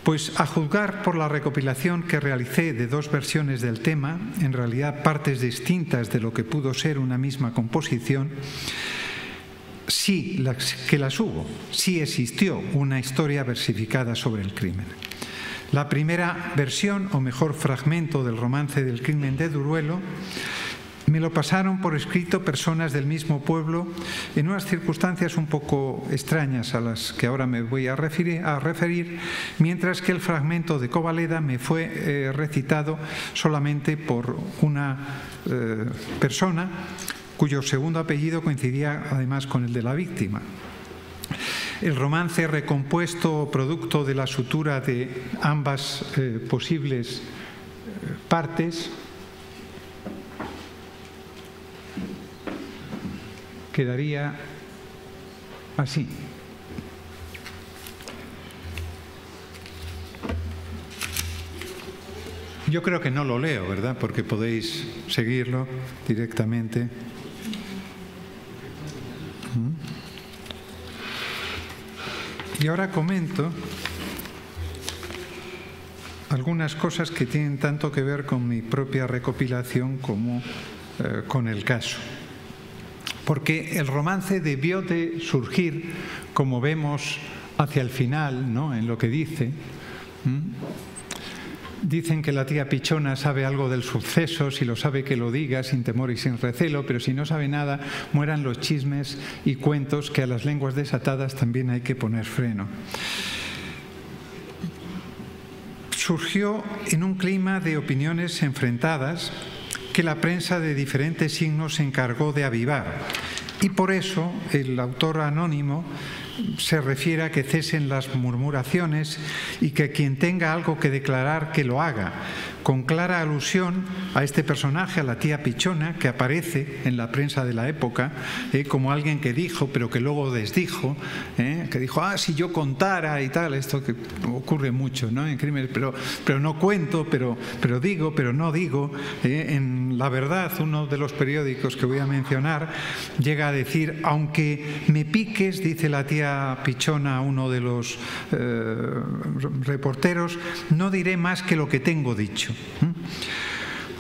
Pues a juzgar por la recopilación que realicé de dos versiones del tema, en realidad partes distintas de lo que pudo ser una misma composición, sí que las hubo, sí existió una historia versificada sobre el crimen. La primera versión, o mejor fragmento del romance del crimen de Duruelo, me lo pasaron por escrito personas del mismo pueblo en unas circunstancias un poco extrañas a las que ahora me voy a referir, mientras que el fragmento de Covaleda me fue recitado solamente por una persona cuyo segundo apellido coincidía además con el de la víctima. El romance recompuesto, producto de la sutura de ambas posibles partes, quedaría así. Yo creo que no lo leo, ¿verdad? Porque podéis seguirlo directamente. Y ahora comento algunas cosas que tienen tanto que ver con mi propia recopilación como con el caso. Porque el romance debió de surgir, como vemos hacia el final, ¿no?, en lo que dice. Dicen que la tía Pichona sabe algo del suceso, si lo sabe que lo diga, sin temor y sin recelo, pero si no sabe nada, mueran los chismes y cuentos, que a las lenguas desatadas también hay que poner freno. Surgió en un clima de opiniones enfrentadas que la prensa de diferentes signos se encargó de avivar. Y por eso el autor anónimo se refiere a que cesen las murmuraciones y que quien tenga algo que declarar que lo haga, con clara alusión a este personaje, a la tía Pichona, que aparece en la prensa de la época como alguien que dijo, pero que luego desdijo, que dijo, si yo contara y tal, esto que ocurre mucho, ¿no?, en crímenes, pero no cuento, pero digo, pero no digo. En La Verdad, uno de los periódicos que voy a mencionar, llega a decir, aunque me piques, dice la tía Pichona a uno de los reporteros, no diré más que lo que tengo dicho.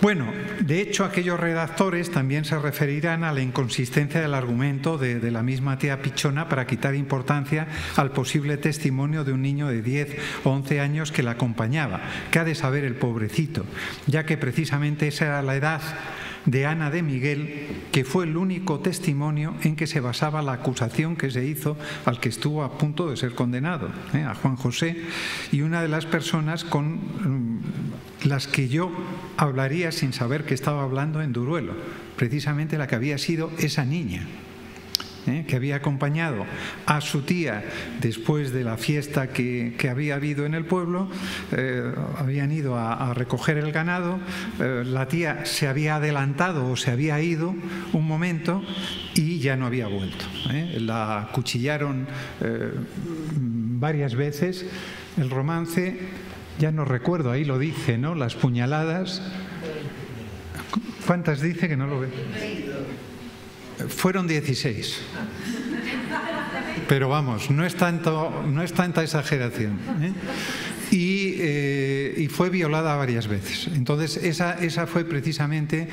Bueno, de hecho aquellos redactores también se referirán a la inconsistencia del argumento de la misma tía Pichona para quitar importancia al posible testimonio de un niño de 10 o 11 años que la acompañaba. ¿Qué ha de saber el pobrecito? Ya que precisamente esa era la edad de Ana de Miguel, que fue el único testimonio en que se basaba la acusación que se hizo al que estuvo a punto de ser condenado, a Juan José, y una de las personas con las que yo hablaría sin saber que estaba hablando en Duruelo, precisamente la que había sido esa niña, que había acompañado a su tía después de la fiesta que había habido en el pueblo. Habían ido a recoger el ganado, la tía se había adelantado o se había ido un momento y ya no había vuelto. La acuchillaron varias veces. El romance, ya no recuerdo, ahí lo dice, ¿no?, las puñaladas. ¿Cuántas dice que no lo ve? Fueron 16. Pero vamos, no es tanta exageración. Y fue violada varias veces. Entonces esa fue precisamente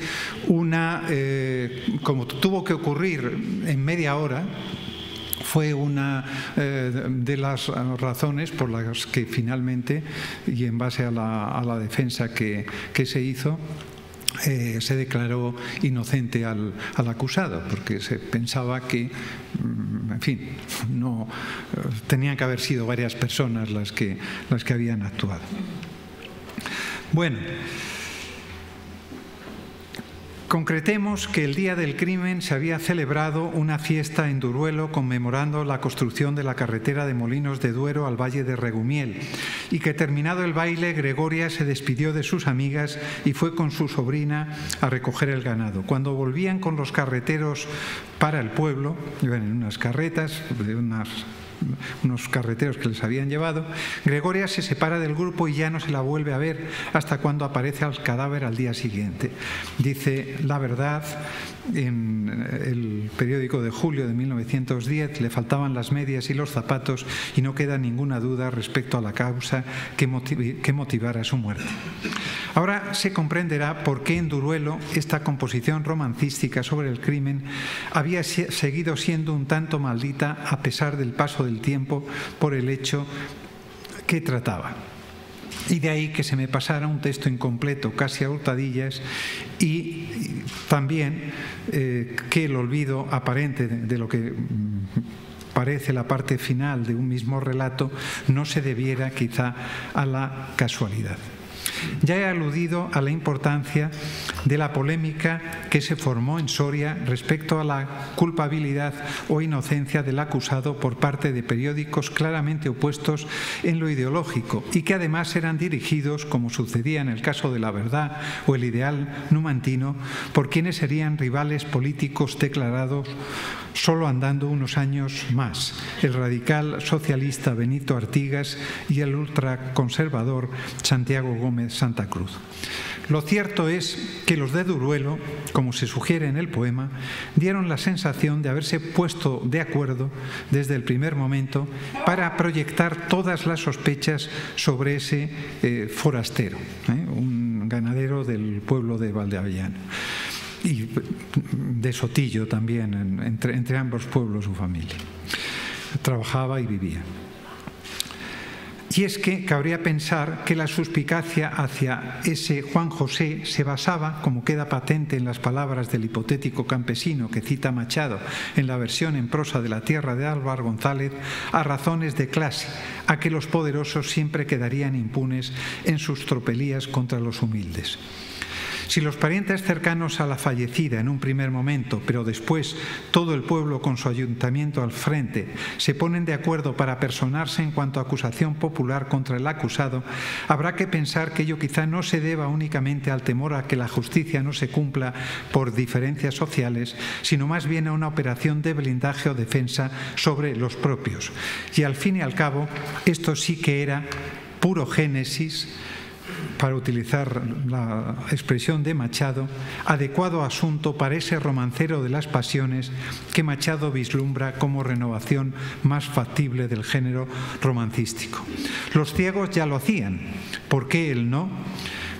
una, como tuvo que ocurrir en media hora, fue una de las razones por las que finalmente, y en base a la defensa que se hizo, se declaró inocente al acusado, porque se pensaba que, en fin, no tenían que haber sido varias personas las que habían actuado. Bueno, concretemos que el día del crimen se había celebrado una fiesta en Duruelo conmemorando la construcción de la carretera de Molinos de Duero al Valle de Regumiel, y que terminado el baile, Gregoria se despidió de sus amigas y fue con su sobrina a recoger el ganado. Cuando volvían con los carreteros para el pueblo, iban en unas carretas de unos carreteros que les habían llevado, Gregoria se separa del grupo y ya no se la vuelve a ver hasta cuando aparece el cadáver al día siguiente. Dice La Verdad, en el periódico de julio de 1910, le faltaban las medias y los zapatos y no queda ninguna duda respecto a la causa que motivara su muerte. Ahora se comprenderá por qué en Duruelo esta composición romancística sobre el crimen había seguido siendo un tanto maldita a pesar del paso del tiempo por el hecho que trataba. Y de ahí que se me pasara un texto incompleto, casi a hurtadillas, y también que el olvido aparente de lo que parece la parte final de un mismo relato no se debiera quizá a la casualidad. Ya he aludido a la importancia de la polémica que se formó en Soria respecto a la culpabilidad o inocencia del acusado por parte de periódicos claramente opuestos en lo ideológico y que además eran dirigidos, como sucedía en el caso de La Verdad o El Ideal numantino, por quienes serían rivales políticos declarados solo andando unos años más, el radical socialista Benito Artigas y el ultraconservador Santiago Gómez Santa Cruz. Lo cierto es que los de Duruelo, como se sugiere en el poema, dieron la sensación de haberse puesto de acuerdo desde el primer momento para proyectar todas las sospechas sobre ese forastero, un ganadero del pueblo de Valdeavellano. Y de Sotillo también, entre ambos pueblos su familia. Trabajaba y vivía. Y es que cabría pensar que la suspicacia hacia ese Juan José se basaba, como queda patente en las palabras del hipotético campesino que cita Machado en la versión en prosa de La Tierra de Álvar González, a razones de clase, a que los poderosos siempre quedarían impunes en sus tropelías contra los humildes. Si los parientes cercanos a la fallecida en un primer momento, pero después todo el pueblo con su ayuntamiento al frente, se ponen de acuerdo para personarse en cuanto a acusación popular contra el acusado, habrá que pensar que ello quizá no se deba únicamente al temor a que la justicia no se cumpla por diferencias sociales, sino más bien a una operación de blindaje o defensa sobre los propios. Y al fin y al cabo, esto sí que era puro génesis, para utilizar la expresión de Machado, adecuado asunto para ese romancero de las pasiones que Machado vislumbra como renovación más factible del género romancístico. Los ciegos ya lo hacían, ¿por qué él no?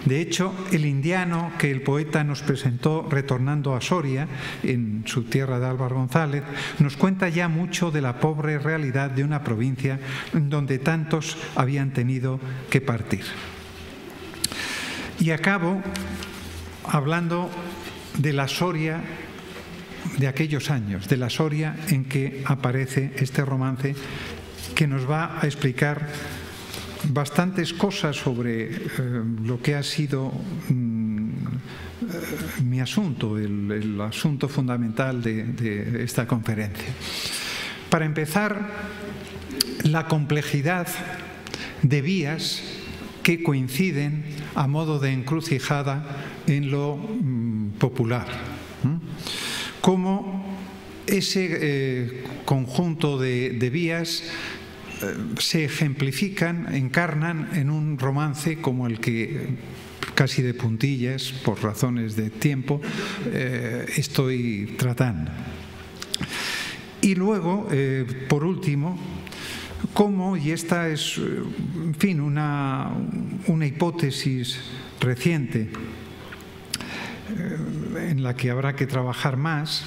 De hecho, el indiano que el poeta nos presentó retornando a Soria, en su tierra de Álvaro González, nos cuenta ya mucho de la pobre realidad de una provincia donde tantos habían tenido que partir. Y acabo hablando de la Soria de aquellos años, de la Soria en que aparece este romance, que nos va a explicar bastantes cosas sobre lo que ha sido mi asunto, el asunto fundamental de esta conferencia. Para empezar, la complejidad de vías que coinciden a modo de encrucijada en lo popular. Cómo ese conjunto de vías se ejemplifican, encarnan en un romance como el que, casi de puntillas, por razones de tiempo, estoy tratando. Y luego, por último, cómo, y esta es, en fin, una hipótesis reciente en la que habrá que trabajar más,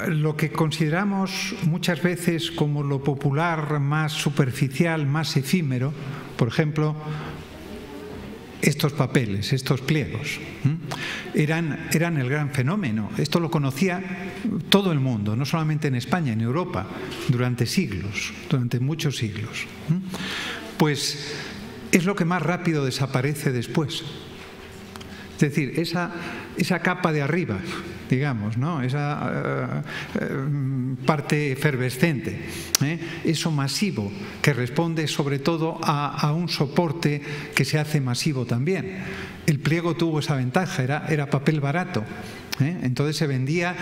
lo que consideramos muchas veces como lo popular más superficial, más efímero, por ejemplo, estos papeles, estos pliegos, eran el gran fenómeno. Esto lo conocía todo el mundo, no solamente en España, en Europa, durante siglos, durante muchos siglos. Pues es lo que más rápido desaparece después. Es decir, esa capa de arriba, digamos, ¿no? Esa parte efervescente, eso masivo, que responde sobre todo a un soporte que se hace masivo también. El pliego tuvo esa ventaja, era papel barato. Entonces se vendía,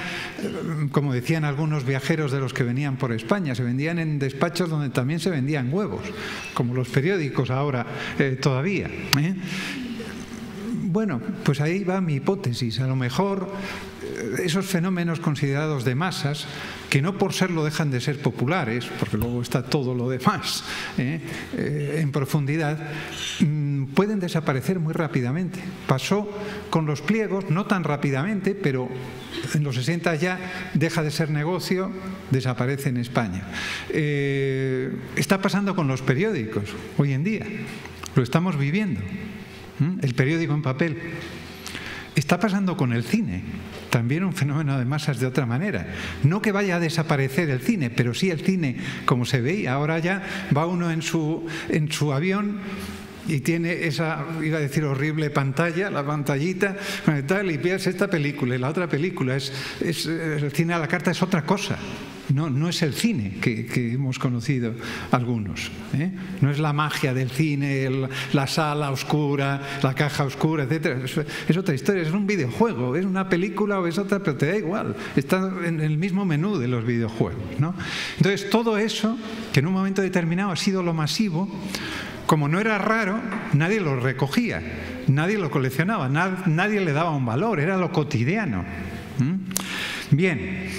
como decían algunos viajeros de los que venían por España, se vendían en despachos donde también se vendían huevos, como los periódicos ahora todavía. Bueno, pues ahí va mi hipótesis. A lo mejor esos fenómenos considerados de masas, que no por serlo dejan de ser populares, porque luego está todo lo demás en profundidad, pueden desaparecer muy rápidamente. Pasó con los pliegos, no tan rápidamente, pero en los 60 ya deja de ser negocio, desaparece en España. Está pasando con los periódicos hoy en día, lo estamos viviendo. El periódico en papel. Está pasando con el cine, también un fenómeno de masas de otra manera. No que vaya a desaparecer el cine, pero sí el cine como se veía. Ahora ya va uno en su avión y tiene esa, iba a decir, horrible pantalla, la pantallita, tal, y ves esta película y la otra película. El cine a la carta es otra cosa. No es el cine que hemos conocido algunos. No es la magia del cine, la sala oscura, la caja oscura, etc. Es otra historia, es un videojuego, es una película o es otra, pero te da igual. Está en el mismo menú de los videojuegos, ¿no? Entonces, todo eso, que en un momento determinado ha sido lo masivo, como no era raro, nadie lo recogía, nadie lo coleccionaba, nadie le daba un valor, era lo cotidiano. Bien.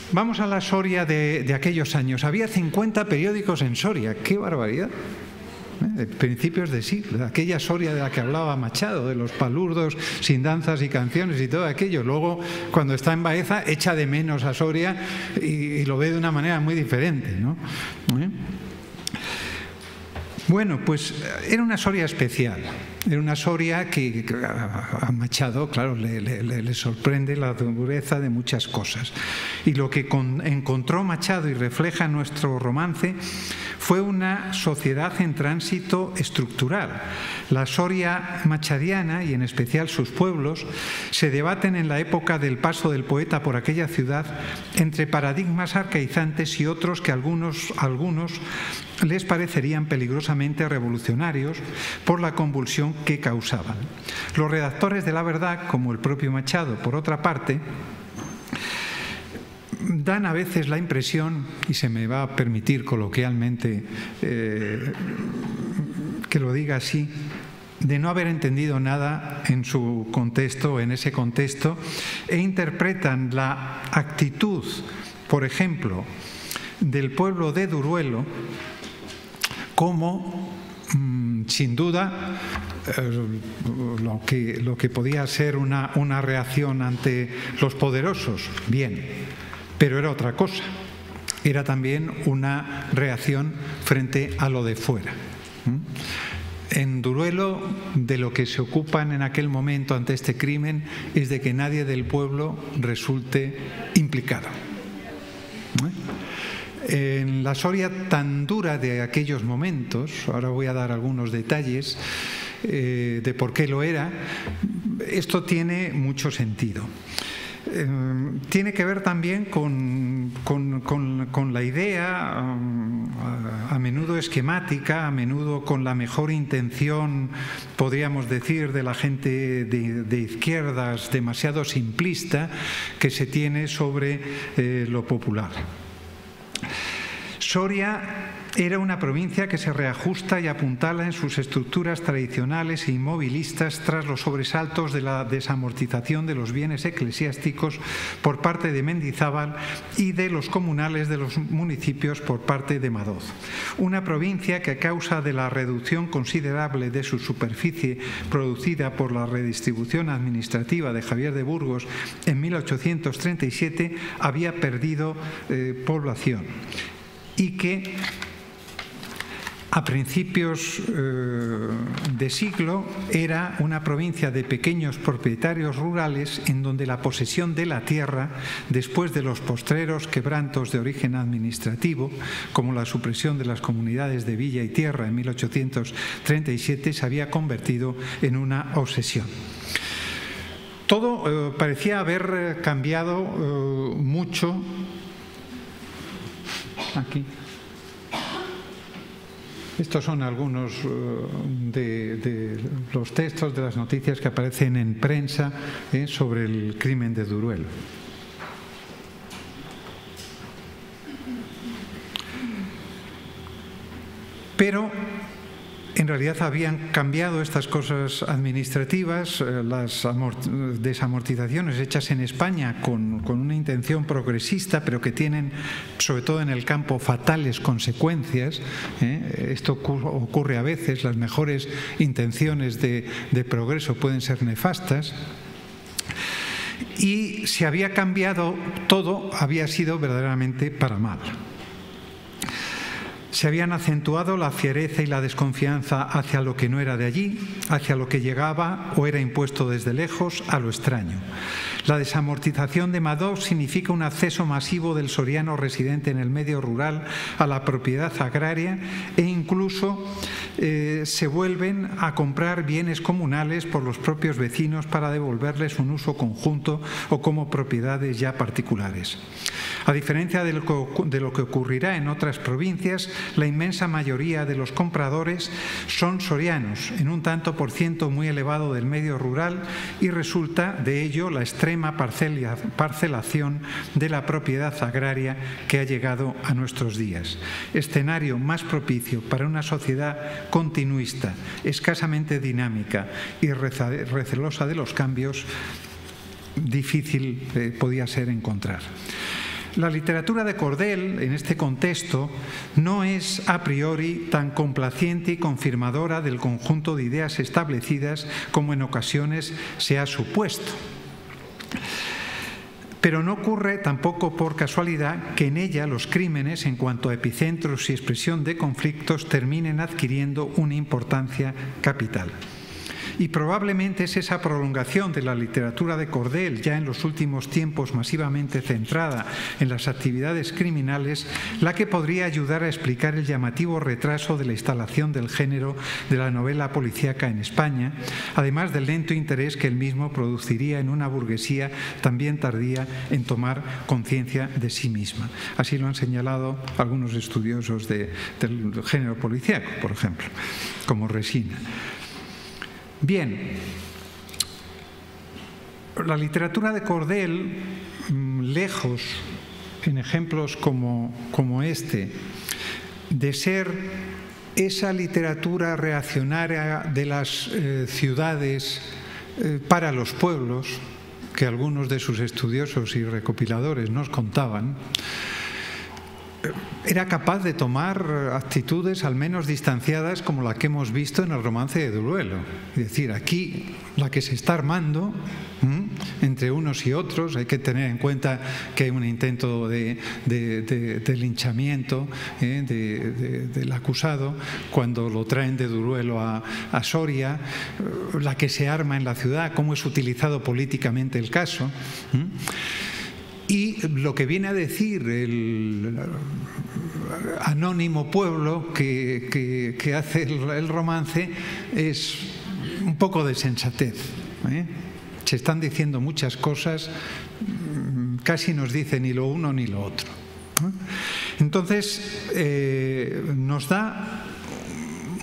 Vamos a la Soria de aquellos años. Había 50 periódicos en Soria. ¡Qué barbaridad! De principios de siglo, aquella Soria de la que hablaba Machado, de los palurdos sin danzas y canciones y todo aquello. Luego, cuando está en Baeza, echa de menos a Soria y lo ve de una manera muy diferente, ¿no? Bueno, pues era una Soria especial. Era una Soria que a Machado, claro, le sorprende la dureza de muchas cosas. Y lo que encontró Machado y refleja en nuestro romance fue una sociedad en tránsito estructural. La Soria machadiana, y en especial sus pueblos, se debaten en la época del paso del poeta por aquella ciudad entre paradigmas arcaizantes y otros que a algunos les parecerían peligrosamente revolucionarios por la convulsión que causaban. Los redactores de La Verdad, como el propio Machado, por otra parte, dan a veces la impresión, y se me va a permitir coloquialmente que lo diga así, de no haber entendido nada en su contexto, en ese contexto, e interpretan la actitud, por ejemplo, del pueblo de Duruelo como, sin duda, lo que podía ser una reacción ante los poderosos, bien, pero era otra cosa. Era también una reacción frente a lo de fuera. En Duruelo, de lo que se ocupan en aquel momento ante este crimen es de que nadie del pueblo resulte implicado. En la Soria tan dura de aquellos momentos, ahora voy a dar algunos detalles de por qué lo era, esto tiene mucho sentido. Tiene que ver también con la idea, a menudo esquemática, a menudo con la mejor intención, podríamos decir, de la gente de izquierdas, demasiado simplista, que se tiene sobre lo popular. Soria era una provincia que se reajusta y apuntala en sus estructuras tradicionales e inmovilistas tras los sobresaltos de la desamortización de los bienes eclesiásticos por parte de Mendizábal y de los comunales de los municipios por parte de Madoz. Una provincia que, a causa de la reducción considerable de su superficie producida por la redistribución administrativa de Javier de Burgos en 1837, había perdido población y que a principios de siglo era una provincia de pequeños propietarios rurales en donde la posesión de la tierra, después de los postreros quebrantos de origen administrativo, como la supresión de las comunidades de villa y tierra en 1837, se había convertido en una obsesión. Todo parecía haber cambiado mucho. Aquí. Estos son algunos de los textos de las noticias que aparecen en prensa sobre el crimen de Duruelo. Pero en realidad habían cambiado estas cosas administrativas, las desamortizaciones hechas en España con una intención progresista, pero que tienen, sobre todo en el campo, fatales consecuencias. Esto ocurre a veces, las mejores intenciones de progreso pueden ser nefastas. Y si había cambiado todo, había sido verdaderamente para mal. Se habían acentuado la fiereza y la desconfianza hacia lo que no era de allí, hacia lo que llegaba o era impuesto desde lejos, a lo extraño. La desamortización de Madoz significa un acceso masivo del soriano residente en el medio rural a la propiedad agraria e incluso se vuelven a comprar bienes comunales por los propios vecinos para devolverles un uso conjunto o como propiedades ya particulares. A diferencia de lo que ocurrirá en otras provincias, la inmensa mayoría de los compradores son sorianos, en un tanto por ciento muy elevado del medio rural, y resulta de ello la extrema parcelación de la propiedad agraria que ha llegado a nuestros días. Escenario más propicio para una sociedad continuista, escasamente dinámica y recelosa de los cambios, difícil podía ser encontrar. La literatura de Cordel, en este contexto, no es a priori tan complaciente y confirmadora del conjunto de ideas establecidas como en ocasiones se ha supuesto. Pero no ocurre tampoco por casualidad que en ella los crímenes, en cuanto a epicentros y expresión de conflictos, terminen adquiriendo una importancia capital. Y probablemente es esa prolongación de la literatura de cordel, ya en los últimos tiempos masivamente centrada en las actividades criminales, la que podría ayudar a explicar el llamativo retraso de la instalación del género de la novela policíaca en España, además del lento interés que el mismo produciría en una burguesía también tardía en tomar conciencia de sí misma. Así lo han señalado algunos estudiosos del género policíaco, por ejemplo, como Resina. Bien, la literatura de cordel, lejos, en ejemplos como este, de ser esa literatura reaccionaria de las ciudades para los pueblos, que algunos de sus estudiosos y recopiladores nos contaban, era capaz de tomar actitudes al menos distanciadas como la que hemos visto en el romance de Duruelo. Es decir, aquí la que se está armando entre unos y otros, hay que tener en cuenta que hay un intento de linchamiento del acusado cuando lo traen de Duruelo a Soria, la que se arma en la ciudad, cómo es utilizado políticamente el caso. Y lo que viene a decir el anónimo pueblo que hace el romance es un poco de sensatez. Se están diciendo muchas cosas, casi nos dice ni lo uno ni lo otro. Entonces, nos da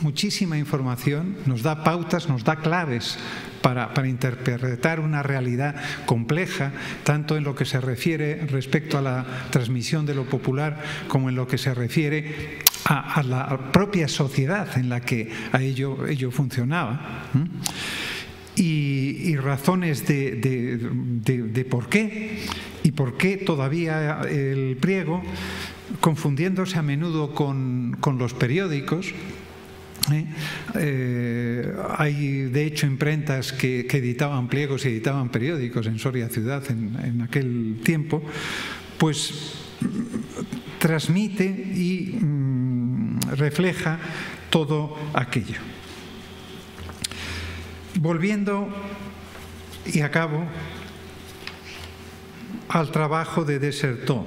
muchísima información, nos da pautas, nos da claves para interpretar una realidad compleja, tanto en lo que se refiere respecto a la transmisión de lo popular como en lo que se refiere a la propia sociedad en la que a ello funcionaba. Y razones de por qué, y por qué todavía el pliego, confundiéndose a menudo con los periódicos. Hay de hecho imprentas que editaban pliegos y editaban periódicos en Soria ciudad en aquel tiempo, pues transmite y refleja todo aquello. Volviendo, y acabo, al trabajo de Dessertó.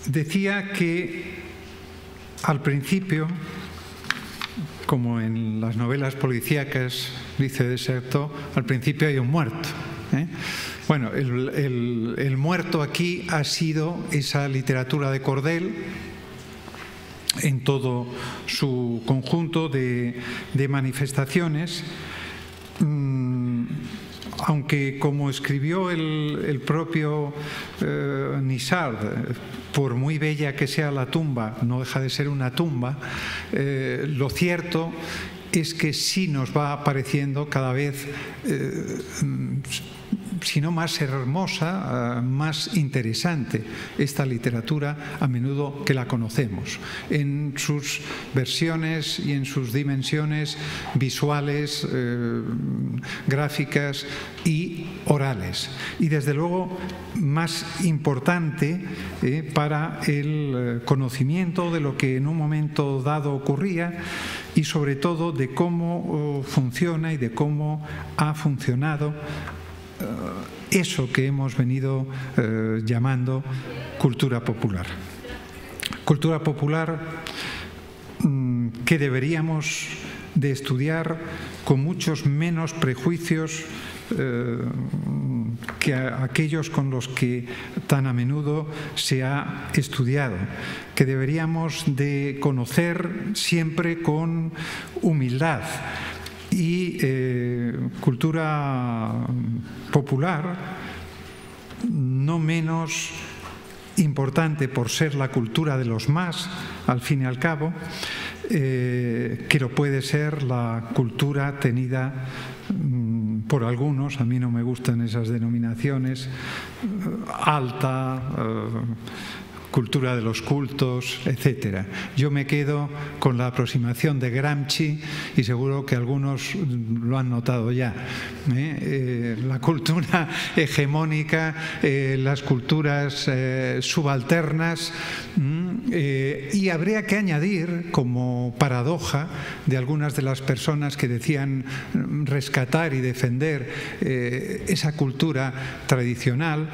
Decía que al principio, como en las novelas policíacas, dice Dessertó, al principio hay un muerto. Bueno, el muerto aquí ha sido esa literatura de cordel en todo su conjunto de manifestaciones, aunque como escribió el propio Nisard, por muy bella que sea la tumba, no deja de ser una tumba, lo cierto es que sí nos va apareciendo cada vez, si no más hermosa, más interesante esta literatura, a menudo que la conocemos, en sus versiones y en sus dimensiones visuales, gráficas y orales. Y desde luego más importante para el conocimiento de lo que en un momento dado ocurría y sobre todo de cómo funciona y de cómo ha funcionado eso que hemos venido llamando cultura popular. Cultura popular que deberíamos de estudiar con muchos menos prejuicios que aquellos con los que tan a menudo se ha estudiado, que deberíamos de conocer siempre con humildad. Y cultura popular, no menos importante por ser la cultura de los más, al fin y al cabo, que lo puede ser la cultura tenida por algunos, a mí no me gustan esas denominaciones, alta, cultura de los cultos, etc. Yo me quedo con la aproximación de Gramsci, y seguro que algunos lo han notado ya. La cultura hegemónica, las culturas subalternas, y habría que añadir, como paradoja de algunas de las personas que decían rescatar y defender esa cultura tradicional,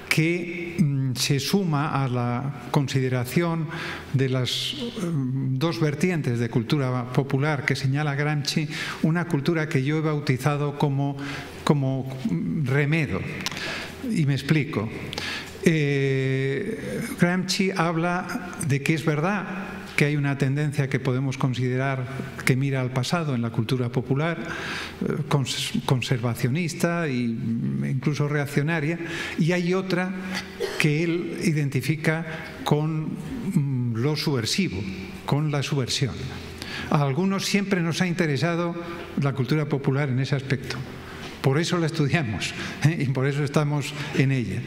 que se suma a la consideración de las dos vertientes de cultura popular que señala Gramsci, una cultura que yo he bautizado como remedo. Y me explico. Gramsci habla de que es verdad que hay una tendencia que podemos considerar que mira al pasado en la cultura popular, conservacionista e incluso reaccionaria, y hay otra que él identifica con lo subversivo, con la subversión. A algunos siempre nos ha interesado la cultura popular en ese aspecto. Por eso la estudiamos, y por eso estamos en ella.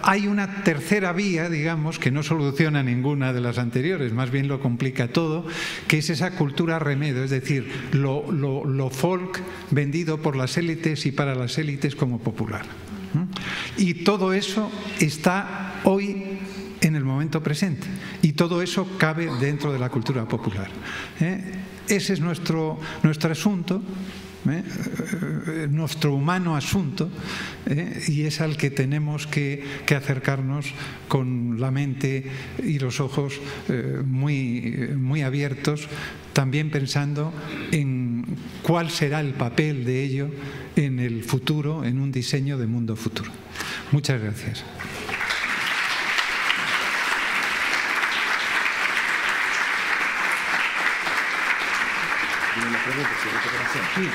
Hay una tercera vía, digamos, que no soluciona ninguna de las anteriores, más bien lo complica todo, que es esa cultura remedo, es decir, lo folk vendido por las élites y para las élites como popular. Y todo eso está hoy en el momento presente, y todo eso cabe dentro de la cultura popular. Ese es nuestro asunto, nuestro humano asunto, y es al que tenemos que acercarnos con la mente y los ojos muy abiertos, también pensando en cuál será el papel de ello en el futuro, en un diseño de mundo futuro. Muchas gracias. Sí.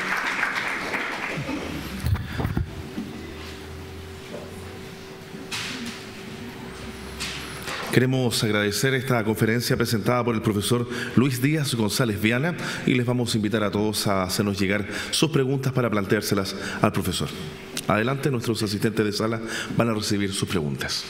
Queremos agradecer esta conferencia presentada por el profesor Luis Díaz González Viana, y les vamos a invitar a todos a hacernos llegar sus preguntas para planteárselas al profesor. Adelante, nuestros asistentes de sala van a recibir sus preguntas.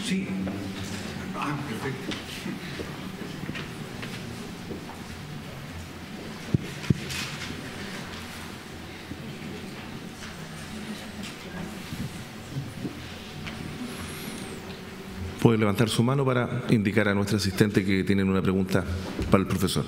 Sí. Perfecto. Puede levantar su mano para indicar a nuestro asistente que tienen una pregunta para el profesor.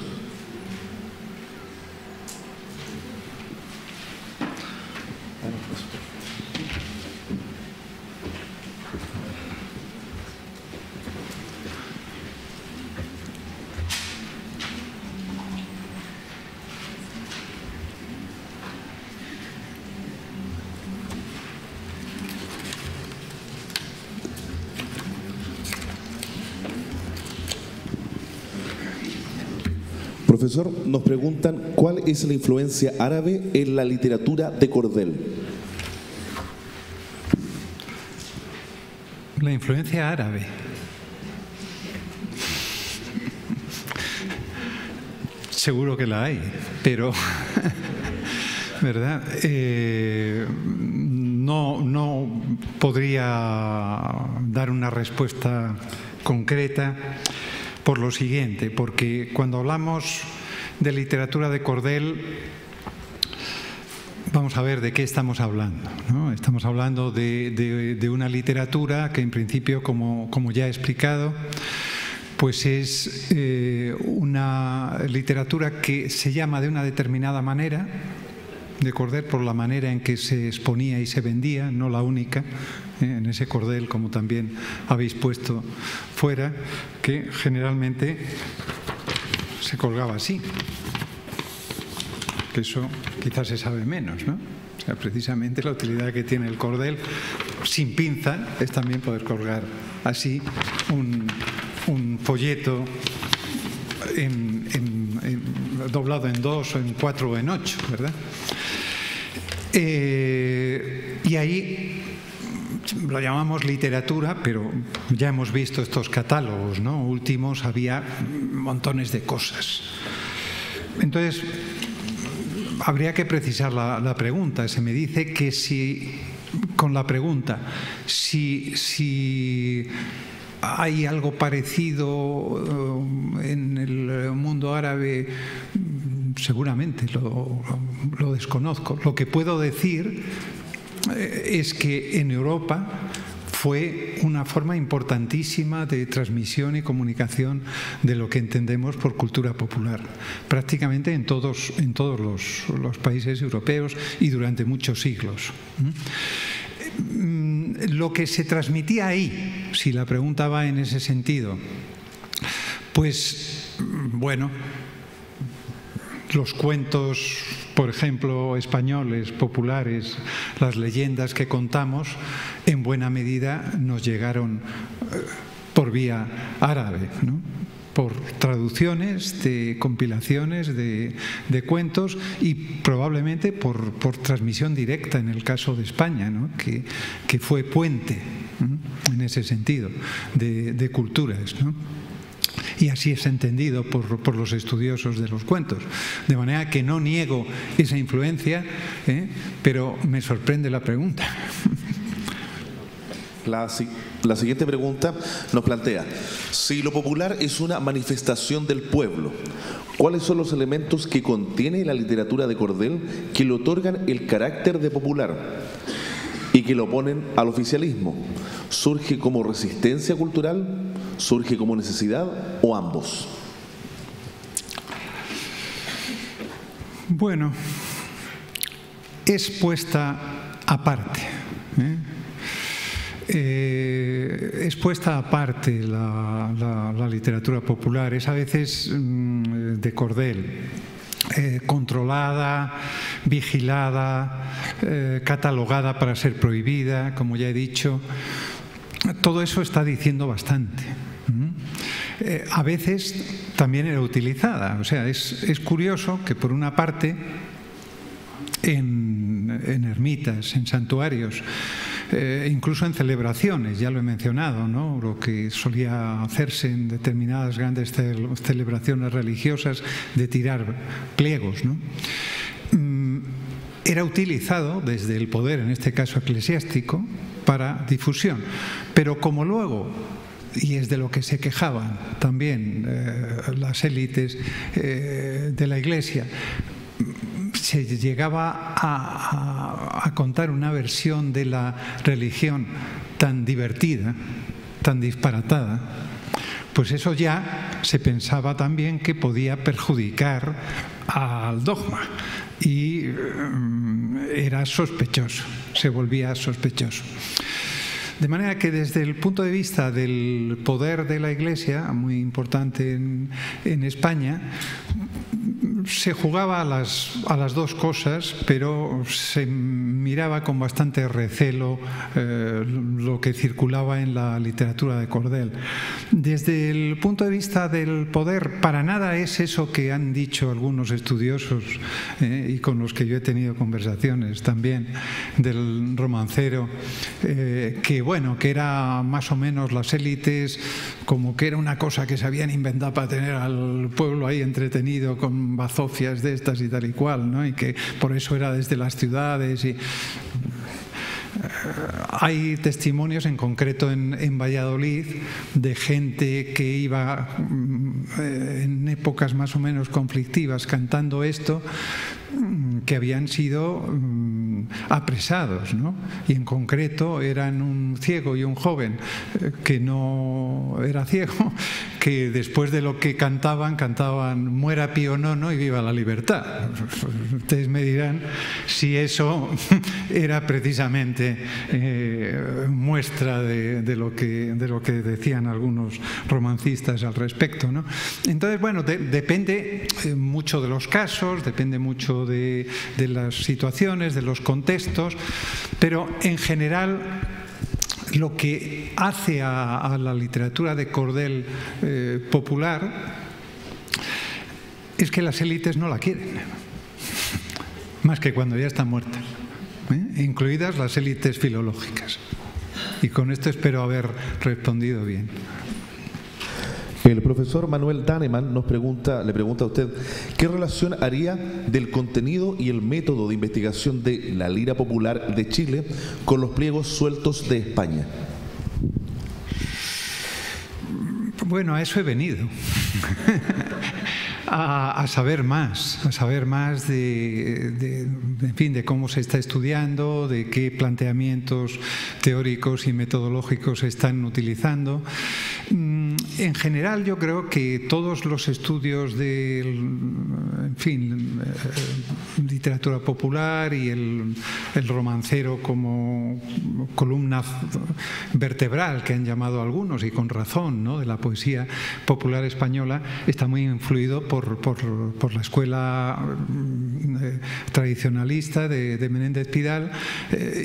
Profesor, nos preguntan cuál es la influencia árabe en la literatura de cordel. La influencia árabe. Seguro que la hay, pero ¿verdad? No podría dar una respuesta concreta por lo siguiente, porque cuando hablamos de literatura de cordel, vamos a ver de qué estamos hablando, ¿no? Estamos hablando de una literatura que en principio, como ya he explicado, pues es una literatura que se llama de una determinada manera de cordel por la manera en que se exponía y se vendía, no la única, en ese cordel, como también habéis puesto fuera, que generalmente se colgaba así. Que eso quizás se sabe menos, ¿no? O sea, precisamente la utilidad que tiene el cordel sin pinza es también poder colgar así un folleto doblado en 2 o en 4 o en 8, ¿verdad? Y ahí lo llamamos literatura, pero ya hemos visto estos catálogos, ¿no? Últimos, había montones de cosas. Entonces, habría que precisar la pregunta. Se me dice que si, con la pregunta, si hay algo parecido en el mundo árabe, seguramente lo desconozco. Lo que puedo decir es que en Europa fue una forma importantísima de transmisión y comunicación de lo que entendemos por cultura popular, prácticamente en todos los países europeos y durante muchos siglos. Lo que se transmitía ahí, si la pregunta va en ese sentido, pues bueno, los cuentos, por ejemplo, españoles, populares, las leyendas que contamos, en buena medida nos llegaron por vía árabe, ¿no? Por traducciones de compilaciones de cuentos y probablemente por transmisión directa en el caso de España, ¿no? que fue puente, ¿no? En ese sentido, de culturas, ¿no? Y así es entendido por los estudiosos de los cuentos. De manera que no niego esa influencia, pero me sorprende la pregunta. La siguiente pregunta nos plantea: si lo popular es una manifestación del pueblo, ¿cuáles son los elementos que contiene la literatura de cordel que le otorgan el carácter de popular y que lo oponen al oficialismo? ¿Surge como resistencia cultural? ¿Surge como necesidad o ambos? Bueno, es puesta aparte. Es puesta aparte la literatura popular, es a veces de cordel, controlada, vigilada, catalogada para ser prohibida, como ya he dicho. Todo eso está diciendo bastante. A veces también era utilizada. O sea, es curioso que por una parte en ermitas, en santuarios, incluso en celebraciones, ya lo he mencionado, ¿no? Lo que solía hacerse en determinadas grandes celebraciones religiosas de tirar pliegos, ¿no? Era utilizado desde el poder, en este caso eclesiástico, para difusión. Pero como luego, y es de lo que se quejaban también las élites de la Iglesia, se llegaba a contar una versión de la religión tan divertida, tan disparatada, pues eso ya se pensaba también que podía perjudicar al dogma y era sospechoso, se volvía sospechoso. De manera que desde el punto de vista del poder de la Iglesia, muy importante en España, se jugaba a las dos cosas, pero se miraba con bastante recelo lo que circulaba en la literatura de cordel. Desde el punto de vista del poder, para nada es eso que han dicho algunos estudiosos y con los que yo he tenido conversaciones también del romancero, que bueno, que era más o menos las élites, como que era una cosa que se habían inventado para tener al pueblo ahí entretenido con bazofias de estas y tal y cual, ¿no? Y que por eso era desde las ciudades. Y hay testimonios en concreto en Valladolid de gente que iba en épocas más o menos conflictivas cantando esto, que habían sido apresados, ¿no? Y en concreto eran un ciego y un joven que no era ciego, que después de lo que cantaban muera Pío IX y viva la libertad. Ustedes me dirán si eso era precisamente muestra de lo que decían algunos romancistas al respecto, ¿no? Entonces, bueno, depende mucho de los casos, depende mucho de las situaciones, de los contextos, pero en general lo que hace a la literatura de cordel popular es que las élites no la quieren, más que cuando ya están muertas, incluidas las élites filológicas. Y con esto espero haber respondido bien. El profesor Manuel Daneman le pregunta a usted ¿qué relación haría del contenido y el método de investigación de la lira popular de Chile con los pliegos sueltos de España? Bueno, a eso he venido. A saber más en fin, de cómo se está estudiando, de qué planteamientos teóricos y metodológicos se están utilizando. En general, yo creo que todos los estudios de, en fin, literatura popular y el romancero como columna vertebral, que han llamado algunos, y con razón, ¿no?, de la poesía popular española, está muy influido por la escuela tradicionalista de Menéndez Pidal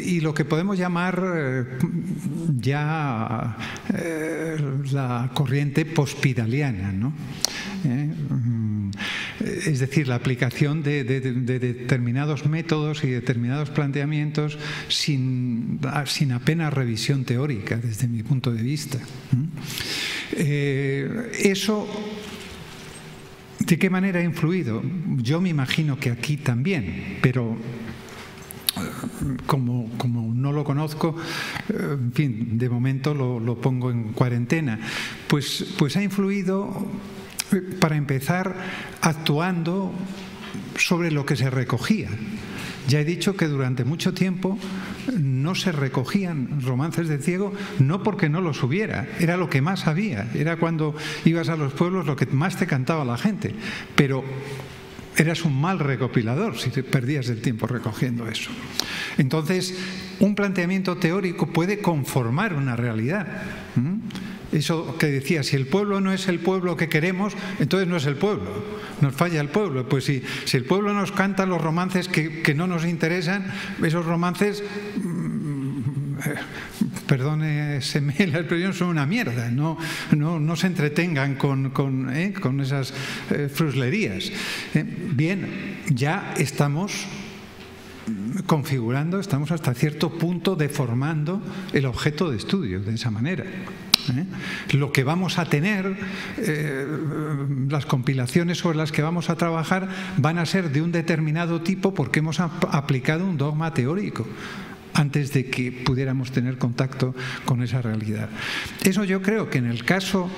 y lo que podemos llamar ya la corriente pospidaliana, ¿no? Es decir, la aplicación de determinados métodos y determinados planteamientos sin apenas revisión teórica, desde mi punto de vista. Eso, ¿de qué manera ha influido? Yo me imagino que aquí también, pero como no lo conozco, en fin, de momento lo pongo en cuarentena. Pues ha influido, para empezar, actuando sobre lo que se recogía. Ya he dicho que durante mucho tiempo no se recogían romances de ciego, no porque no los hubiera, era lo que más había, era cuando ibas a los pueblos lo que más te cantaba la gente, pero eras un mal recopilador si te perdías el tiempo recogiendo eso. Entonces, un planteamiento teórico puede conformar una realidad. Eso que decía, si el pueblo no es el pueblo que queremos, entonces no es el pueblo, nos falla el pueblo. Pues si el pueblo nos canta los romances que no nos interesan, esos romances, perdóneseme la expresión, son una mierda, no se entretengan con esas fruslerías. Bien, ya estamos configurando, estamos hasta cierto punto deformando el objeto de estudio de esa manera. Lo que vamos a tener, las compilaciones sobre las que vamos a trabajar van a ser de un determinado tipo porque hemos aplicado un dogma teórico antes de que pudiéramos tener contacto con esa realidad. Eso yo creo que en el caso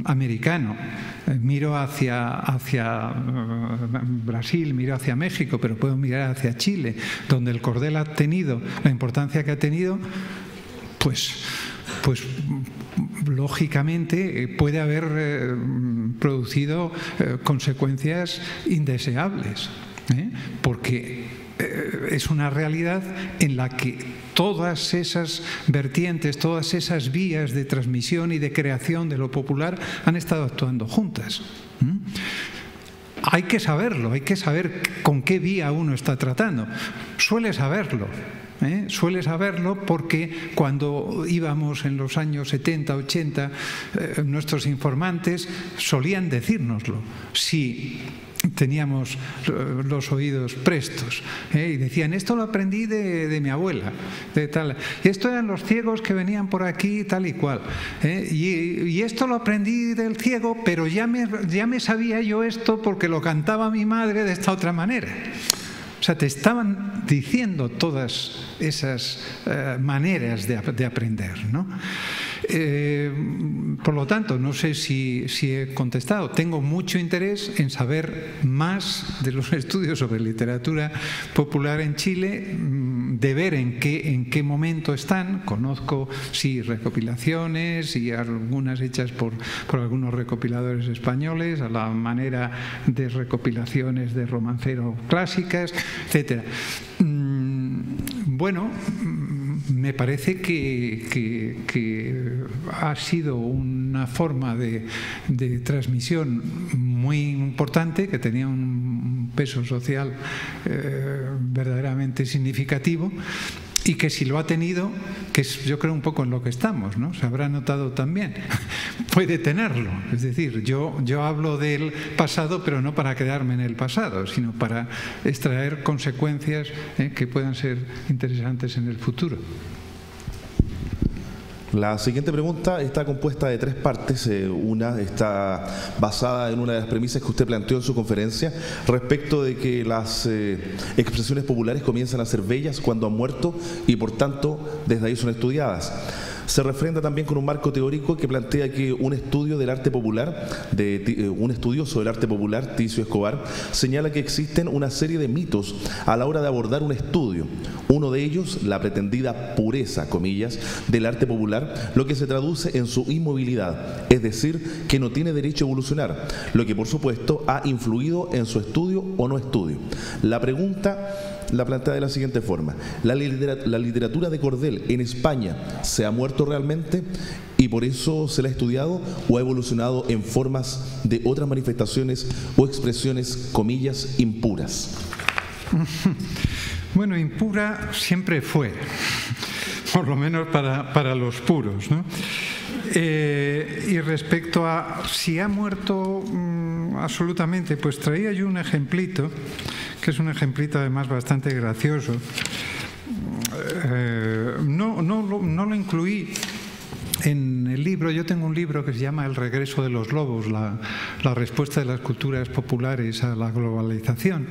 americano, miro hacia Brasil, miro hacia México, pero puedo mirar hacia Chile, donde el cordel ha tenido la importancia que ha tenido, pues lógicamente puede haber producido consecuencias indeseables, porque es una realidad en la que todas esas vertientes, todas esas vías de transmisión y de creación de lo popular han estado actuando juntas. Hay que saberlo, hay que saber con qué vía uno está tratando. Suele saberlo porque cuando íbamos en los años 70, 80, nuestros informantes solían decírnoslo. Si teníamos los oídos prestos, y decían, esto lo aprendí de mi abuela, de tal, y esto eran los ciegos que venían por aquí tal y cual, y esto lo aprendí del ciego, pero ya me sabía yo esto porque lo cantaba mi madre de esta otra manera. O sea, te estaban diciendo todas esas maneras de aprender, ¿no? Por lo tanto, no sé si he contestado. Tengo mucho interés en saber más de los estudios sobre literatura popular en Chile, de ver en qué momento están. Conozco, sí, recopilaciones y algunas hechas por algunos recopiladores españoles, a la manera de recopilaciones de romancero clásicas, etcétera. Bueno, me parece que ha sido una forma de transmisión muy importante, que tenía un peso social verdaderamente significativo, y que si lo ha tenido, que es yo creo un poco en lo que estamos, ¿no? Se habrá notado también, puede tenerlo. Es decir, yo hablo del pasado, pero no para quedarme en el pasado, sino para extraer consecuencias que puedan ser interesantes en el futuro. La siguiente pregunta está compuesta de 3 partes. Una está basada en una de las premisas que usted planteó en su conferencia respecto de que las expresiones populares comienzan a ser bellas cuando han muerto y por tanto desde ahí son estudiadas. Se refrenda también con un marco teórico que plantea que un estudio del arte popular, un estudioso del arte popular, Ticio Escobar, señala que existen una serie de mitos a la hora de abordar un estudio. Uno de ellos, la pretendida pureza, comillas, del arte popular, lo que se traduce en su inmovilidad, es decir, que no tiene derecho a evolucionar, lo que por supuesto ha influido en su estudio o no estudio. La pregunta la plantea de la siguiente forma: ¿La literatura de cordel en España se ha muerto realmente y por eso se la ha estudiado, o ha evolucionado en formas de otras manifestaciones o expresiones, comillas, impuras? Bueno, impura siempre fue, por lo menos para los puros, ¿no? Y respecto a si ha muerto absolutamente, pues traía yo un ejemplito, que es un ejemplito además bastante gracioso. No lo incluí en el libro. Yo tengo un libro que se llama El regreso de los lobos, la respuesta de las culturas populares a la globalización,